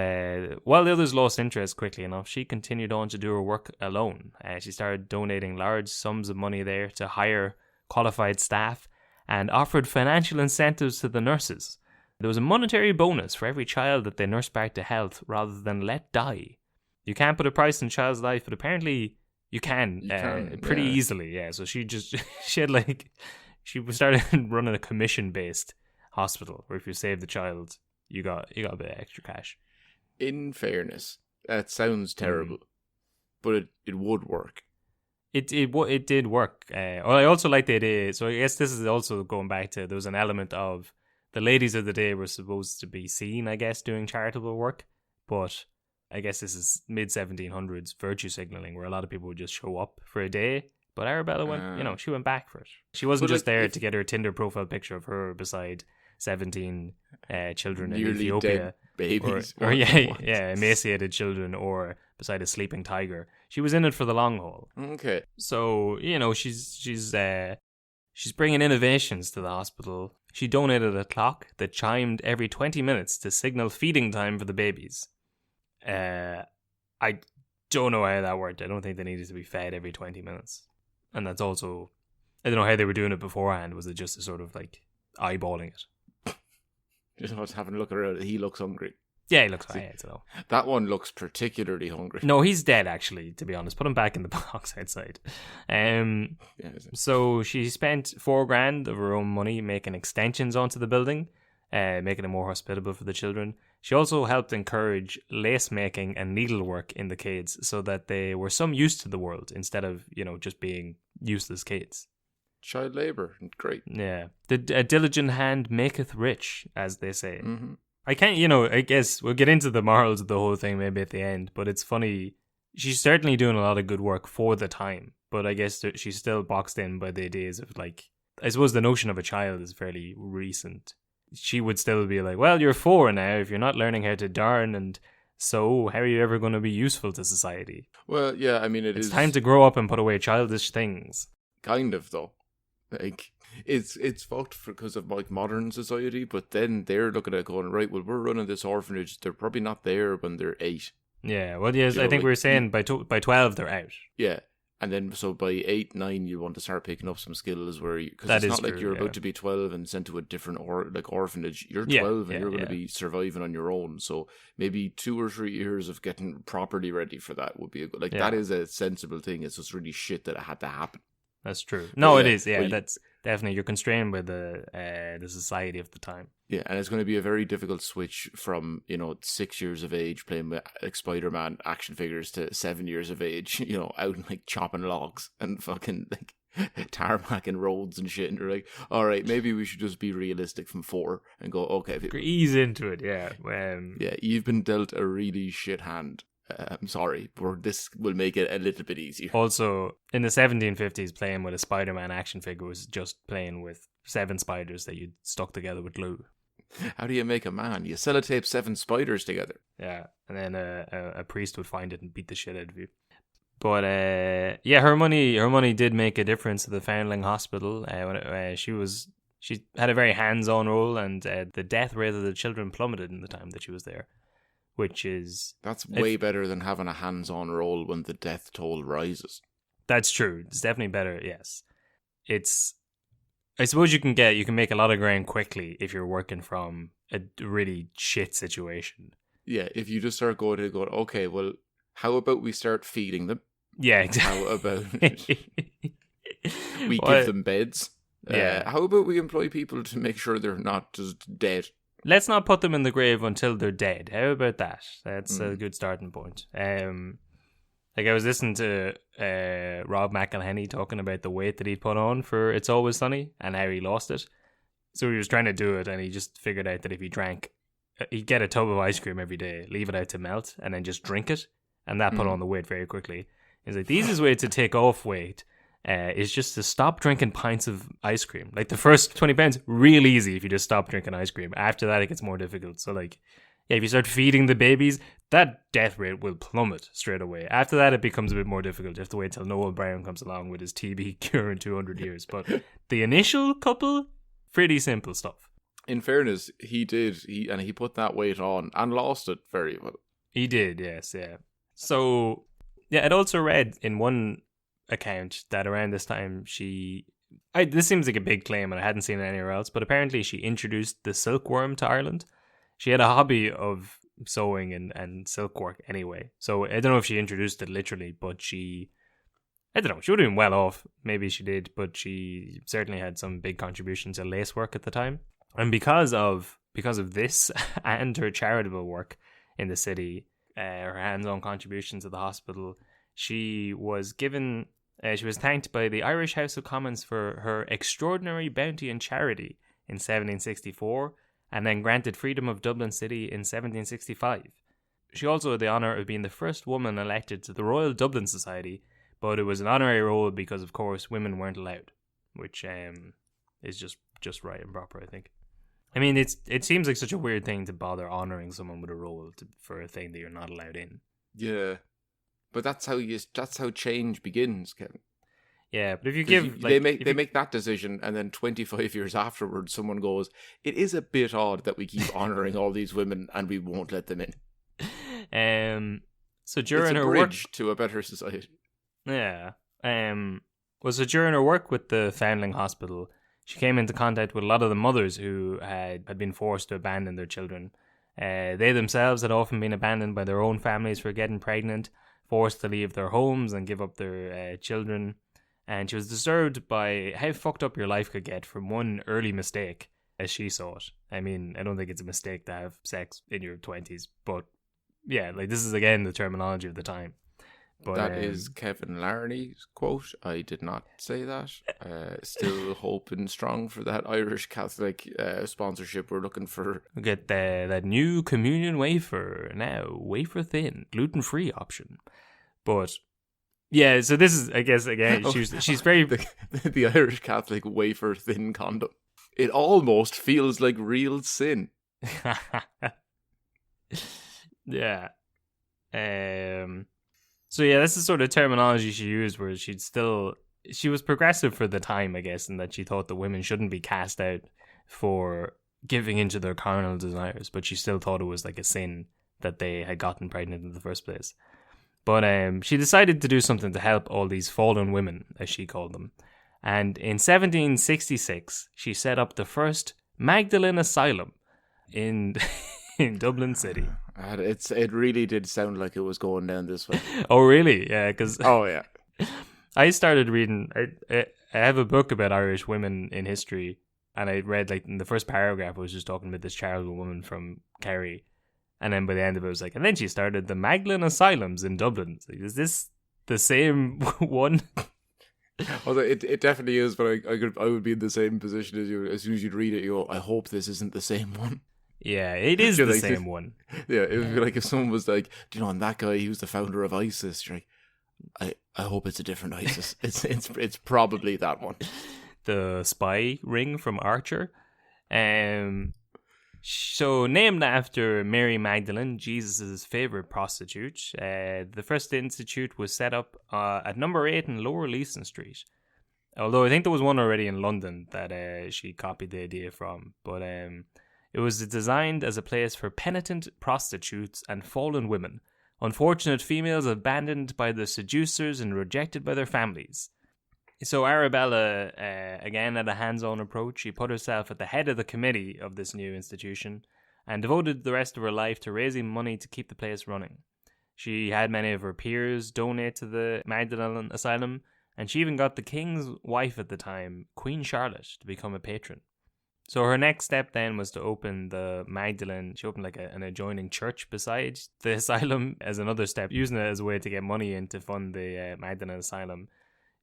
while the others lost interest quickly enough, she continued on to do her work alone. She started donating large sums of money there to hire qualified staff and offered financial incentives to the nurses. There was a monetary bonus for every child that they nursed back to health rather than let die. You can't put a price on a child's life, but apparently you can pretty easily. Yeah, so she started running a commission-based hospital where if you save the child, you got a bit of extra cash. In fairness, that sounds terrible, but it would work. It did work. I also like the idea. So I guess this is also going back to, there was an element of the ladies of the day were supposed to be seen, I guess, doing charitable work, but I guess this is mid-1700s virtue signaling where a lot of people would just show up for a day. But Arabella went, she went back for it. She wasn't just there to get her Tinder profile picture of her beside 17 children in Ethiopia. Dead babies. Or emaciated children, or beside a sleeping tiger. She was in it for the long haul. Okay. So, she's bringing innovations to the hospital. She donated a clock that chimed every 20 minutes to signal feeding time for the babies. I don't know how that worked. I don't think they needed to be fed every 20 minutes. And that's also, I don't know how they were doing it beforehand. Was it just a sort of like eyeballing it? Just was having a look around. He looks hungry. Yeah, he looks hungry. That one looks particularly hungry. No, he's dead, actually, to be honest. Put him back in the box outside. So she spent $4,000 of her own money making extensions onto the building, making it more hospitable for the children. She also helped encourage lace making and needlework in the kids so that they were some use to the world instead of, just being useless kids. child labour. Great. Yeah. A diligent hand maketh rich, as they say. Mm-hmm. I can't, I guess we'll get into the morals of the whole thing maybe at the end, but it's funny. She's certainly doing a lot of good work for the time, but I guess she's still boxed in by the ideas of, like, I suppose the notion of a child is fairly recent. She would still be like, well, you're 4 now. If you're not learning how to darn and sew, how are you ever going to be useful to society? Well, yeah, I mean, it's time to grow up and put away childish things. Kind of, though. Like, it's fucked because of, like, modern society, but then they're looking at it going, right, well, we're running this orphanage. They're probably not there when they're 8. Yeah, well, yes, I think we were saying by 12 they're out. Yeah, and then so by 8, 9 you want to start picking up some skills where because it's not like you're about to be 12 and sent to a different orphanage. You're 12 and you're going to be surviving on your own. So maybe 2 or 3 years of getting properly ready for that would be a good. Like that is a sensible thing. It's just really shit that it had to happen. That's true. No, it is. Yeah, that's definitely, you're constrained by the society of the time. Yeah, and it's going to be a very difficult switch from 6 years of age playing with like Spider-Man action figures to 7 years of age, out and like chopping logs and fucking like tarmacking roads and shit. And you're like, all right, maybe we should just be realistic from 4 and go, okay, ease into it. Yeah, yeah, you've been dealt a really shit hand. I'm sorry, but this will make it a little bit easier. Also, in the 1750s, playing with a Spider-Man action figure was just playing with 7 spiders that you stuck together with glue. How do you make a man? You sellotape 7 spiders together. Yeah, and then a priest would find it and beat the shit out of you. But yeah, her money did make a difference to the Foundling Hospital. She had a very hands-on role, and the death rate of the children plummeted in the time that she was there. That's way better than having a hands-on role when the death toll rises. That's true. It's definitely better. Yes, I suppose you can make a lot of ground quickly if you're working from a really shit situation. Yeah, if you just start going, okay, well, how about we start feeding them? Yeah, exactly. How about we give them beds? Yeah. How about we employ people to make sure they're not just dead? Let's not put them in the grave until they're dead. How about that? That's a good starting point. Like I was listening to Rob McElhenney talking about the weight that he'd put on for It's Always Sunny and how he lost it. So he was trying to do it, and he just figured out that if he drank, he'd get a tub of ice cream every day, leave it out to melt, and then just drink it, and that put on the weight very quickly. He's like, the easiest way to take off weight is just to stop drinking pints of ice cream. Like the first 20 pounds, real easy if you just stop drinking ice cream. After that, it gets more difficult. So like, yeah, if you start feeding the babies, that death rate will plummet straight away. After that, it becomes a bit more difficult. You have to wait till Noel Brown comes along with his TB cure in 200 years. But the initial couple, pretty simple stuff. In fairness, he put that weight on and lost it very well. He did, yes, yeah. So, yeah, I'd also read in one account that around this time this seems like a big claim and I hadn't seen it anywhere else, but apparently she introduced the silkworm to Ireland. She had a hobby of sewing and silkwork anyway, so I don't know if she introduced it literally, but she would have been well off, maybe she did, but she certainly had some big contribution to lacework at the time. And because of this and her charitable work in the city, her hands-on contributions to the hospital, she was thanked by the Irish House of Commons for her extraordinary bounty and charity in 1764, and then granted freedom of Dublin City in 1765. She also had the honour of being the first woman elected to the Royal Dublin Society, but it was an honorary role because, of course, women weren't allowed, which is just right and proper, I think. I mean, it seems like such a weird thing to bother honouring someone with a role for a thing that you're not allowed in. Yeah. But that's how change begins, Kevin. Yeah, but if you give they make that decision, and then 25 years afterwards, someone goes, "It is a bit odd that we keep honouring all these women and we won't let them in." So during her bridge work to a better society. Yeah. So during her work with the Foundling Hospital, she came into contact with a lot of the mothers who had been forced to abandon their children. They themselves had often been abandoned by their own families for getting pregnant, forced to leave their homes and give up their children. And she was disturbed by how fucked up your life could get from one early mistake, as she saw it. I mean, I don't think it's a mistake to have sex in your 20s, but yeah, like this is again the terminology of the time. But, that is Kevin Larney's quote. I did not say that. Still hoping strong for that Irish Catholic sponsorship we're looking for. We get that new communion wafer now, wafer thin, gluten-free option. But yeah, so this is, I guess, again, she's very the Irish Catholic wafer thin condom. It almost feels like real sin. Yeah. So yeah, that's the sort of terminology she used, where she was progressive for the time, I guess, in that she thought that women shouldn't be cast out for giving into their carnal desires, but she still thought it was like a sin that they had gotten pregnant in the first place. But she decided to do something to help all these fallen women, as she called them. And in 1766, she set up the first Magdalen Asylum in in Dublin City. It really did sound like it was going down this way. Oh, really? Yeah, because oh yeah, I started reading. I have a book about Irish women in history, and I read like in the first paragraph, it was just talking about this charitable woman from Kerry, and then by the end of it, it was like, and then she started the Magdalen Asylums in Dublin. Like, is this the same one? Although it definitely is, but I would be in the same position as you. As soon as you'd read it, you go, I hope this isn't the same one. Yeah, it is the same one. Yeah, it would be like if someone was like, do you know, and that guy, he was the founder of ISIS. You're like, I hope it's a different ISIS. It's probably that one. The spy ring from Archer. So named after Mary Magdalene, Jesus' favourite prostitute, the first institute was set up at number 8 in Lower Leeson Street. Although I think there was one already in London that she copied the idea from. But it was designed as a place for penitent prostitutes and fallen women, unfortunate females abandoned by their seducers and rejected by their families. So Arabella, again had a hands-on approach. She put herself at the head of the committee of this new institution and devoted the rest of her life to raising money to keep the place running. She had many of her peers donate to the Magdalen Asylum, and she even got the king's wife at the time, Queen Charlotte, to become a patron. So her next step then was to open the Magdalen. She opened like an adjoining church beside the asylum as another step, using it as a way to get money in to fund the Magdalen Asylum.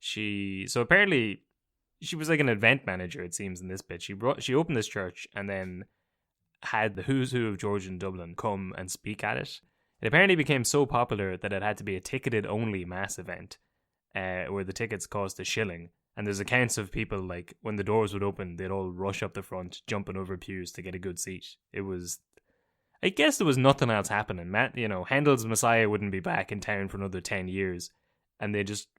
So apparently she was like an event manager, it seems, in this bit. She opened this church and then had the who's who of Georgian Dublin come and speak at it. It apparently became so popular that it had to be a ticketed only mass event, where the tickets cost a shilling. And there's accounts of people, like, when the doors would open, they'd all rush up the front, jumping over pews to get a good seat. It was, I guess there was nothing else happening. Handel's Messiah wouldn't be back in town for another 10 years. And they just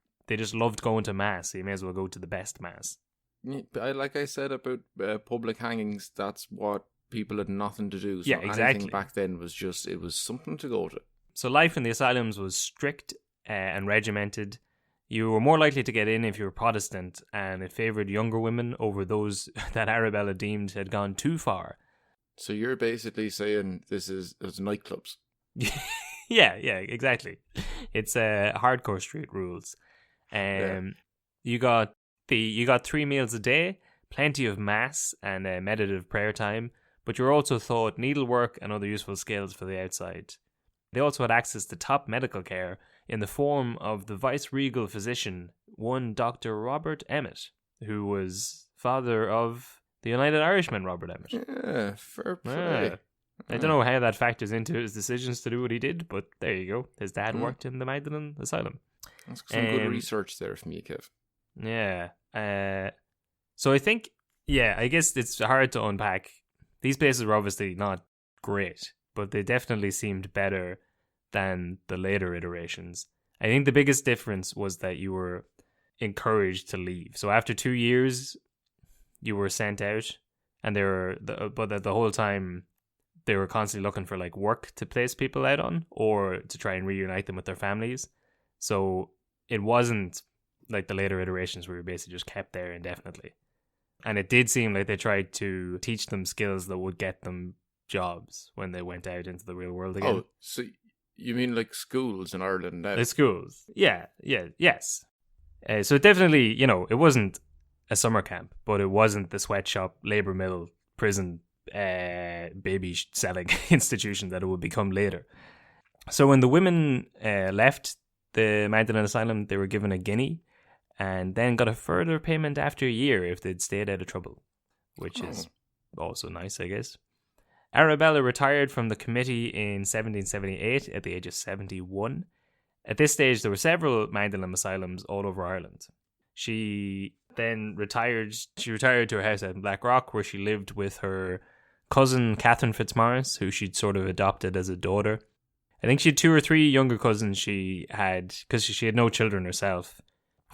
loved going to mass. So you may as well go to the best mass. Like I said about public hangings, that's what people had nothing to do. So yeah, exactly. Anything back then was just, it was something to go to. So life in the asylums was strict and regimented. You were more likely to get in if you were Protestant, and it favoured younger women over those that Arabella deemed had gone too far. So you're basically saying it's nightclubs. yeah, exactly. It's hardcore street rules. You got 3 meals a day, plenty of mass and meditative prayer time, but you were also taught needlework and other useful skills for the outside. They also had access to top medical care in the form of the vice-regal physician, one Dr. Robert Emmet, who was father of the United Irishman Robert Emmet. Yeah, fair play. I don't know how that factors into his decisions to do what he did, but there you go. His dad worked in the Magdalen Asylum. That's some good research there from you, Kev. Yeah. So I think, I guess it's hard to unpack. These places were obviously not great, but they definitely seemed better than the later iterations. I think the biggest difference was that you were encouraged to leave. So after 2 years, you were sent out, and but the whole time they were constantly looking for like work to place people out on, or to try and reunite them with their families. So it wasn't like the later iterations where you basically just kept there indefinitely. And it did seem like they tried to teach them skills that would get them jobs when they went out into the real world again. Oh, so you mean like schools in Ireland now? The schools. Yes. So it definitely, it wasn't a summer camp, but it wasn't the sweatshop, labour mill, prison, baby selling institution that it would become later. So when the women left the Magdalen Asylum, they were given a guinea and then got a further payment after a year if they'd stayed out of trouble, which is also nice, I guess. Arabella retired from the committee in 1778 at the age of 71. At this stage, there were several Magdalen Asylums all over Ireland. She then retired. She retired to her house out in Blackrock, where she lived with her cousin Catherine Fitzmaurice, who she'd sort of adopted as a daughter. I think she had 2 or 3 younger cousins she had, because she had no children herself,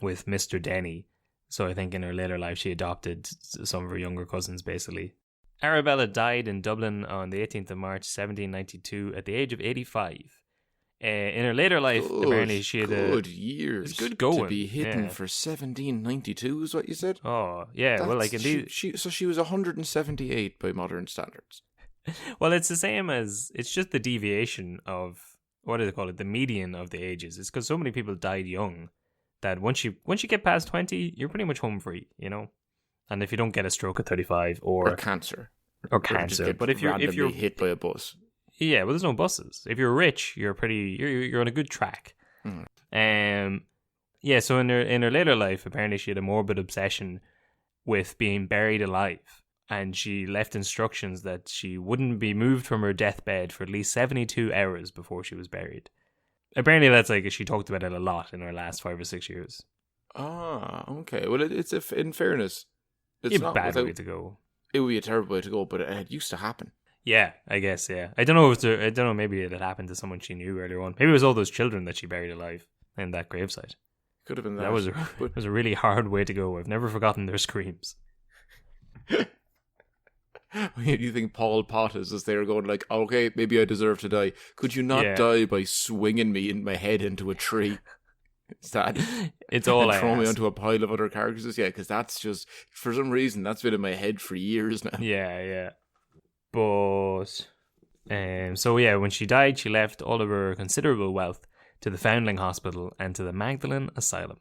with Mr. Denny. So I think in her later life she adopted some of her younger cousins, basically. Arabella died in Dublin on the 18th of March 1792 at the age of 85. In her later life, apparently she had good years. It's good going to be hidden for 1792 is what you said. Oh yeah, well, like indeed. So she was 178 by modern standards. Well, it's the same as, it's just the deviation of, what do they call it, the median of the ages. It's because so many people died young that once you get past 20, you're pretty much home free, you know. And if you don't get a stroke at 35 or cancer, but if you're hit by a bus. Yeah, well, there's no buses. If you're rich, you're on a good track. Yeah. So in her later life, apparently she had a morbid obsession with being buried alive, and she left instructions that she wouldn't be moved from her deathbed for at least 72 hours before she was buried. Apparently, that's like, she talked about it a lot in her last 5 or 6 years. Ah, okay. Well, it's in fairness, it's not a bad way to go. It would be a terrible way to go, but it used to happen. Yeah, I guess, yeah. I don't know, maybe it had happened to someone she knew earlier on. Maybe it was all those children that she buried alive in that gravesite. Could have been that. That was a really hard way to go. I've never forgotten their screams. You think Paul Pot is as they're going like, okay, maybe I deserve to die. Could you not die by swinging me in my head into a tree? It's all I throw ask. me onto a pile of other carcasses? Yeah, because that's just, for some reason, that's been in my head for years now. Yeah. But so yeah, when she died, she left all of her considerable wealth to the Foundling Hospital and to the Magdalen Asylum.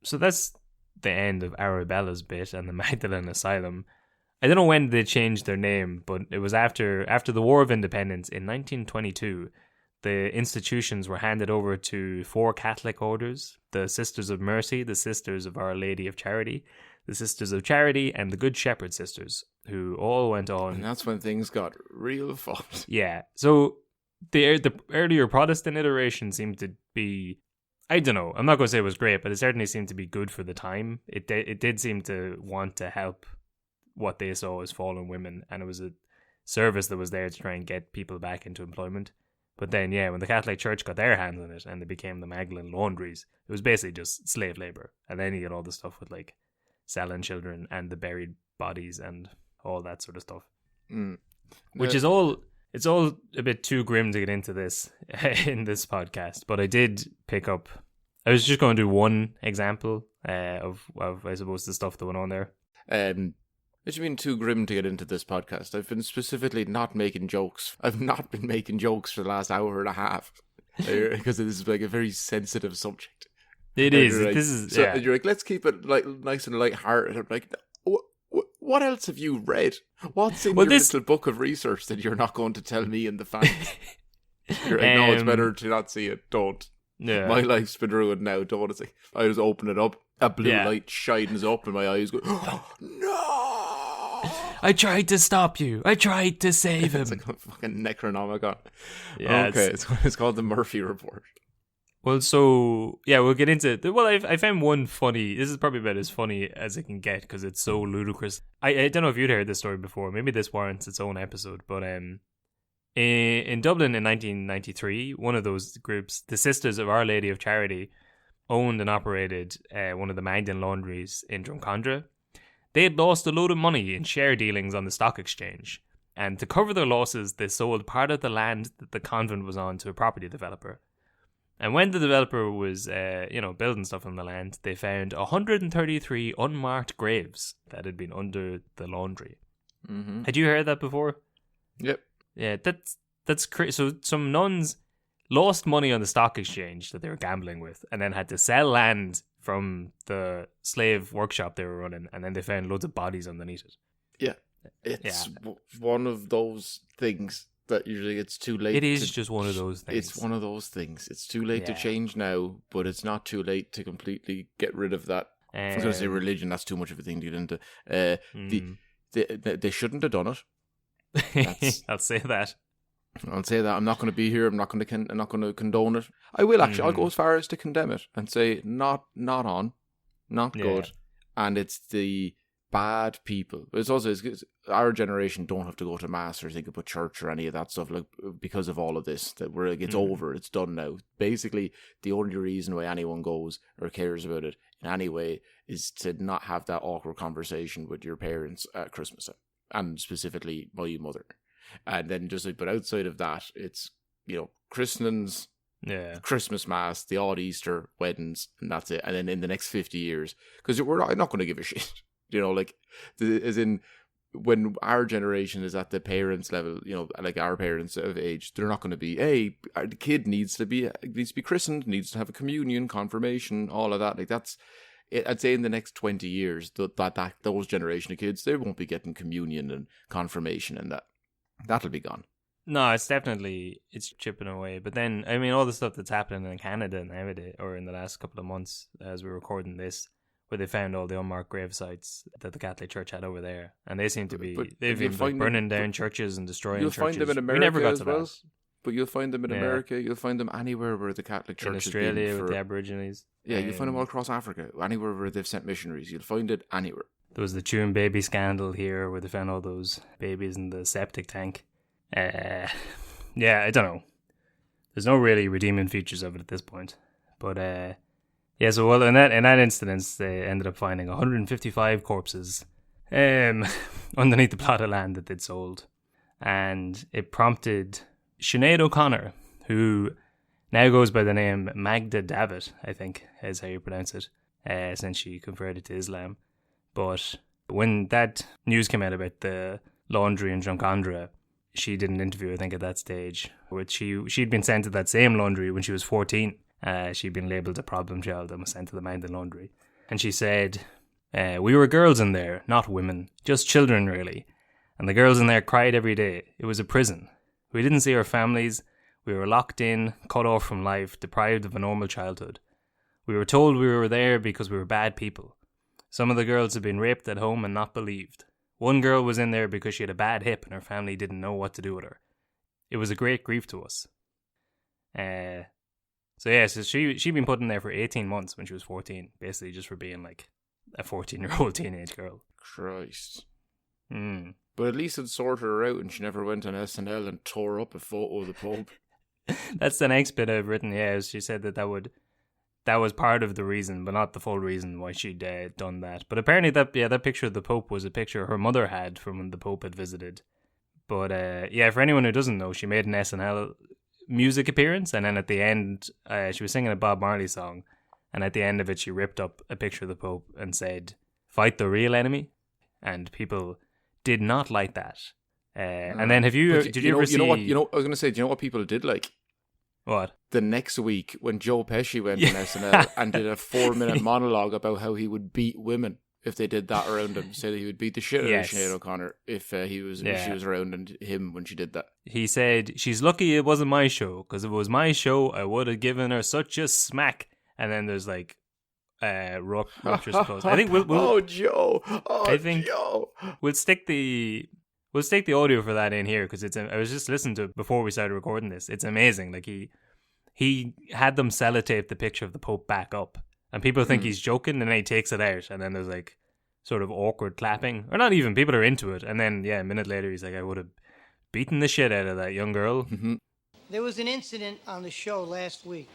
So that's the end of Arabella's bit and the Magdalen Asylum. I don't know when they changed their name, but it was after the War of Independence in 1922. The institutions were handed over to 4 Catholic orders: the Sisters of Mercy, the Sisters of Our Lady of Charity, the Sisters of Charity, and the Good Shepherd Sisters, who all went on. And that's when things got real fun. Yeah. So the earlier Protestant iteration seemed to be, I don't know, I'm not going to say it was great, but it certainly seemed to be good for the time. It did seem to want to help what they saw as fallen women, and it was a service that was there to try and get people back into employment. But then, yeah, when the Catholic Church got their hands on it and they became the Magdalen Laundries, it was basically just slave labor. And then you get all the stuff with like selling children and the buried bodies and all that sort of stuff. Which is all, it's all a bit too grim to get into this in this podcast. But I did pick up, I was just going to do one example of I suppose the stuff that went on there. It's been too grim to get into this podcast. I've been specifically not making jokes. I've not been making jokes for the last hour and a half because this is like a very sensitive subject. It is. Like, this is. So yeah. you're like, let's keep it like nice and light-hearted. I'm like, what else have you read? What's in your little book of research that you're not going to tell me and the fans? You're like, no, it's better to not see it. Don't. Yeah. My life's been ruined now. Don't want to say. I just open it up. A blue light shines up and my eyes go, oh, no! I tried to stop you. I tried to save him. It's like a fucking Necronomicon. Yeah, okay, it's called the Murphy Report. Well, so, yeah, we'll get into it. Well, I found one funny. This is probably about as funny as it can get because it's so ludicrous. I don't know if you'd heard this story before. Maybe this warrants its own episode. But in Dublin in 1993, one of those groups, the Sisters of Our Lady of Charity, owned and operated one of the Magdalen Laundries in Drumcondra. They had lost a load of money in share dealings on the stock exchange, and to cover their losses, they sold part of the land that the convent was on to a property developer. And when the developer was, building stuff on the land, they found 133 unmarked graves that had been under the laundry. Mm-hmm. Had you heard that before? Yep. Yeah, that's crazy. So some nuns lost money on the stock exchange that they were gambling with, and then had to sell land from the slave workshop they were running, and then they found loads of bodies underneath it. Yeah. It's one of those things that usually it's too late. It is just one of those things. It's one of those things. It's too late to change now, but it's not too late to completely get rid of that. I was going to say religion. That's too much of a thing to get into. They shouldn't have done it. I'll say that. I'll say that. I'm not going to be here. I'm not going to condone it. I will actually. I'll go as far as to condemn it and say not good. And it's the bad people. It's also our generation don't have to go to mass or think about church or any of that stuff, like, because of all of this. That it's over. It's done now. Basically, the only reason why anyone goes or cares about it in any way is to not have that awkward conversation with your parents at Christmas time, and specifically my mother. And then but outside of that, it's, christenings, Christmas mass, the odd Easter, weddings, and that's it. And then in the next 50 years, because I'm not going to give a shit, as in when our generation is at the parents level, like our parents of age, they're not going to be, hey, the kid needs to be christened, needs to have a communion, confirmation, all of that. Like that's. I'd say in the next 20 years, that those generation of kids, they won't be getting communion and confirmation, and that'll be gone. No, it's chipping away. But then, I mean, all the stuff that's happening in Canada nowadays, or in the last couple of months, as we're recording this, where they found all the unmarked grave sites that the Catholic Church had over there, and they seem to be they've been burning down churches and destroying churches. You'll find them in America. We never got to that. But you'll find them in America. You'll find them anywhere where the Catholic Church in Australia with the Aborigines. Yeah, you'll find them all across Africa. Anywhere where they've sent missionaries, you'll find it anywhere. There was the Tune baby scandal here, where they found all those babies in the septic tank. I don't know. There's no really redeeming features of it at this point. But so in that incident, they ended up finding 155 corpses underneath the plot of land that they'd sold, and it prompted Sinead O'Connor, who now goes by the name Magda Davitt, I think is how you pronounce it, since she converted to Islam. But when that news came out about the laundry in Drumcondra, she did an interview, I think, at that stage, which she'd been sent to that same laundry when she was 14. She'd been labelled a problem child and was sent to the Magdalen laundry. And she said, we were girls in there, not women, just children really. And the girls in there cried every day. It was a prison. We didn't see our families. We were locked in, cut off from life, deprived of a normal childhood. We were told we were there because we were bad people. Some of the girls had been raped at home and not believed. One girl was in there because she had a bad hip and her family didn't know what to do with her. It was a great grief to us. So she'd been put in there for 18 months when she was 14, basically just for being like a 14-year-old teenage girl. Christ. But at least it sorted her out and she never went on SNL and tore up a photo of the Pope. That's the next bit I've written, she said that was part of the reason, but not the full reason why she'd done that. But apparently that picture of the Pope was a picture her mother had from when the Pope had visited. But for anyone who doesn't know, she made an SNL music appearance, and then at the end, she was singing a Bob Marley song, and at the end of it, she ripped up a picture of the Pope and said, "Fight the real enemy," and people did not like that. And then did you ever see? I was going to say, do you know what people did like? What? The next week when Joe Pesci went on SNL and did a 4-minute monologue about how he would beat women if they did that around him. Say that he would beat the shit out of Sinead O'Connor if she was around him when she did that. He said, "She's lucky it wasn't my show, because if it was my show, I would have given her such a smack." And then there's like rupture supposed. I think we'll Joe. Joe. We'll stick the audio for that in here, because I was just listening to it before we started recording this. It's amazing. Like he had them sellotape the picture of the Pope back up, and people think he's joking, and then he takes it out, and then there's like sort of awkward clapping, or not even. People are into it, and then a minute later he's like, "I would have beaten the shit out of that young girl." Mm-hmm. There was an incident on the show last week.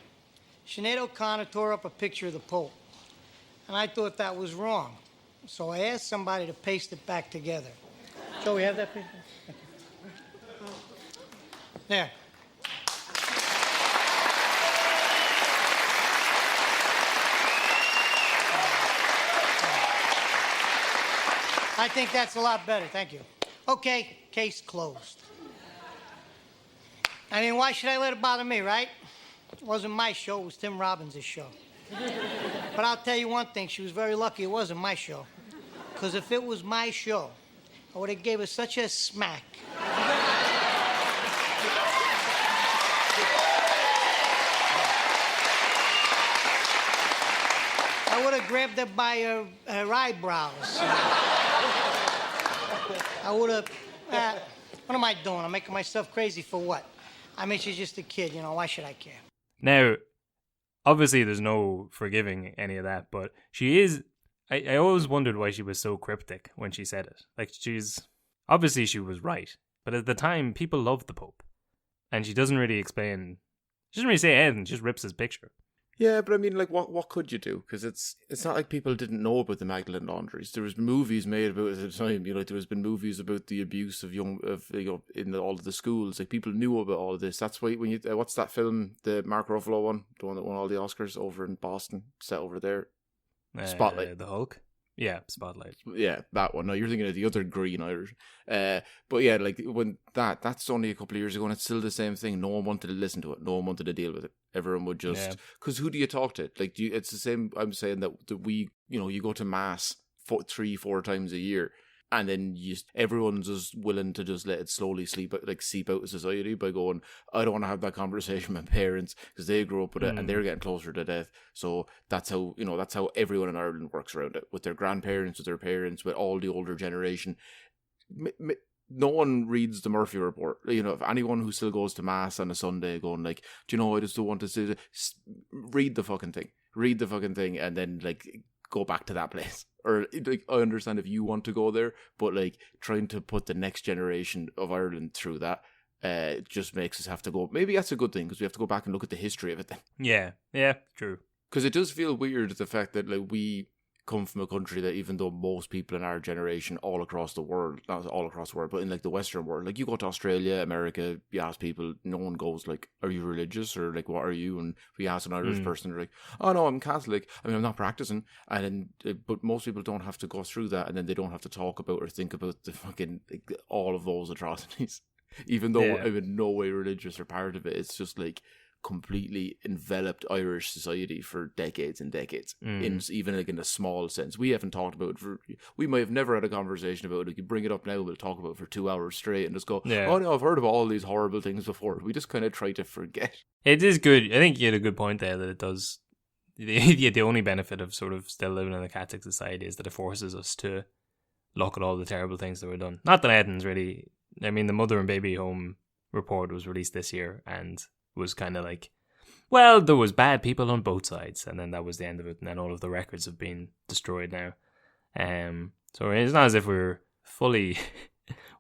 Sinead O'Connor tore up a picture of the Pope, and I thought that was wrong, so I asked somebody to paste it back together. Joe, we have that picture? There. I think that's a lot better, thank you. Okay, case closed. I mean, why should I let it bother me, right? It wasn't my show, it was Tim Robbins' show. But I'll tell you one thing, she was very lucky it wasn't my show. Because if it was my show, I would have gave her such a smack. I would have grabbed her by her eyebrows. I would have... what am I doing? I'm making myself crazy for what? I mean, she's just a kid, you know. Why should I care? Now, obviously, there's no forgiving any of that, but she is... I always wondered why she was so cryptic when she said it. Like, obviously, she was right. But at the time, people loved the Pope. And she doesn't really explain... She doesn't really say anything. She just rips his picture. Yeah, but I mean, like, what could you do? Because it's not like people didn't know about the Magdalen laundries. There was movies made about it at the time. You know, like, there has been movies about the abuse of in all of the schools. Like, people knew about all of this. That's why when you what's that film, the Mark Ruffalo one, the one that won all the Oscars over in Boston, set over there, Spotlight, the Hulk. Yeah, Spotlight. Yeah, that one. No, you're thinking of the other Green Irish. But yeah, like when that's only a couple of years ago, and it's still the same thing. No one wanted to listen to it. No one wanted to deal with it. Everyone would just because who do you talk to? Like, it's the same. I'm saying that we, you go to mass 3-4 times a year, and then everyone's just willing to just let it slowly seep out of society by going, I don't want to have that conversation with my parents because they grew up with it and they're getting closer to death. So that's how everyone in Ireland works around it, with their grandparents, with their parents, with all the older generation. No one reads the Murphy Report. You know, if anyone who still goes to mass on a Sunday going like, do you know, I just don't want to say, read the fucking thing, and then like go back to that place. Or like, I understand if you want to go there, but like trying to put the next generation of Ireland through that just makes us have to go. Maybe that's a good thing because we have to go back and look at the history of it then. Yeah, true. Because it does feel weird, the fact that like we come from a country that, even though most people in our generation all across the world, not all across the world, but in like the Western world, like you go to Australia, America, you ask people, no one goes like, are you religious, or like, what are you? And if you ask an Irish person, they're like, oh no, I'm Catholic. I mean, I'm not practicing. And then, but most people don't have to go through that, and then they don't have to talk about or think about the fucking like, all of those atrocities. Even though I'm in no way religious or part of it, it's just like completely enveloped Irish society for decades and decades. Even like in a small sense, we haven't talked about it we might have never had a conversation about it. You bring it up now, we'll talk about it for 2 hours straight and just go, oh no, I've heard of all these horrible things before. We just kind of try to forget. It is good. I think you had a good point there that it does. The only benefit of sort of still living in a Catholic society is that it forces us to look at all the terrible things that were done. Not that anything's really. I mean, the Mother and Baby Home report was released this year and was kind of like, well, there was bad people on both sides, and then that was the end of it, and then all of the records have been destroyed now. So it's not as if we're fully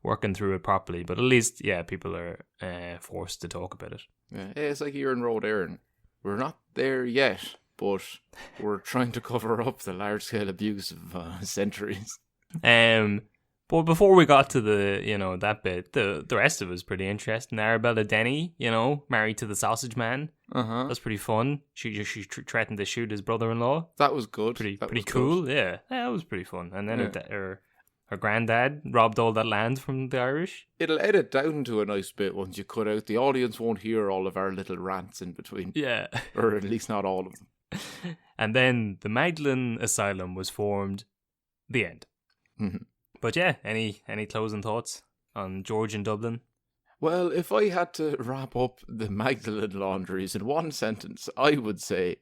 working through it properly, but at least, people are forced to talk about it. Yeah, it's like you're in Road Éireann. We're not there yet, but we're trying to cover up the large-scale abuse of centuries. But before we got to the, that bit, the rest of it was pretty interesting. Arabella Denny, married to the sausage man. That's pretty fun. She threatened to shoot his brother-in-law. That was good. Pretty cool. Good. Yeah, that was pretty fun. And then her granddad robbed all that land from the Irish. It'll edit down to a nice bit once you cut out. The audience won't hear all of our little rants in between. Yeah. Or at least not all of them. And then the Magdalen Asylum was formed. The end. But yeah, any closing thoughts on George in Dublin? Well, if I had to wrap up the Magdalen laundries in one sentence, I would say,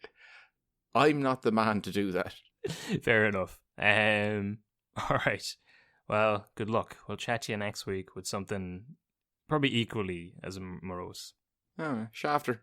I'm not the man to do that. Fair enough. All right. Well, good luck. We'll chat to you next week with something probably equally as morose. Shafter.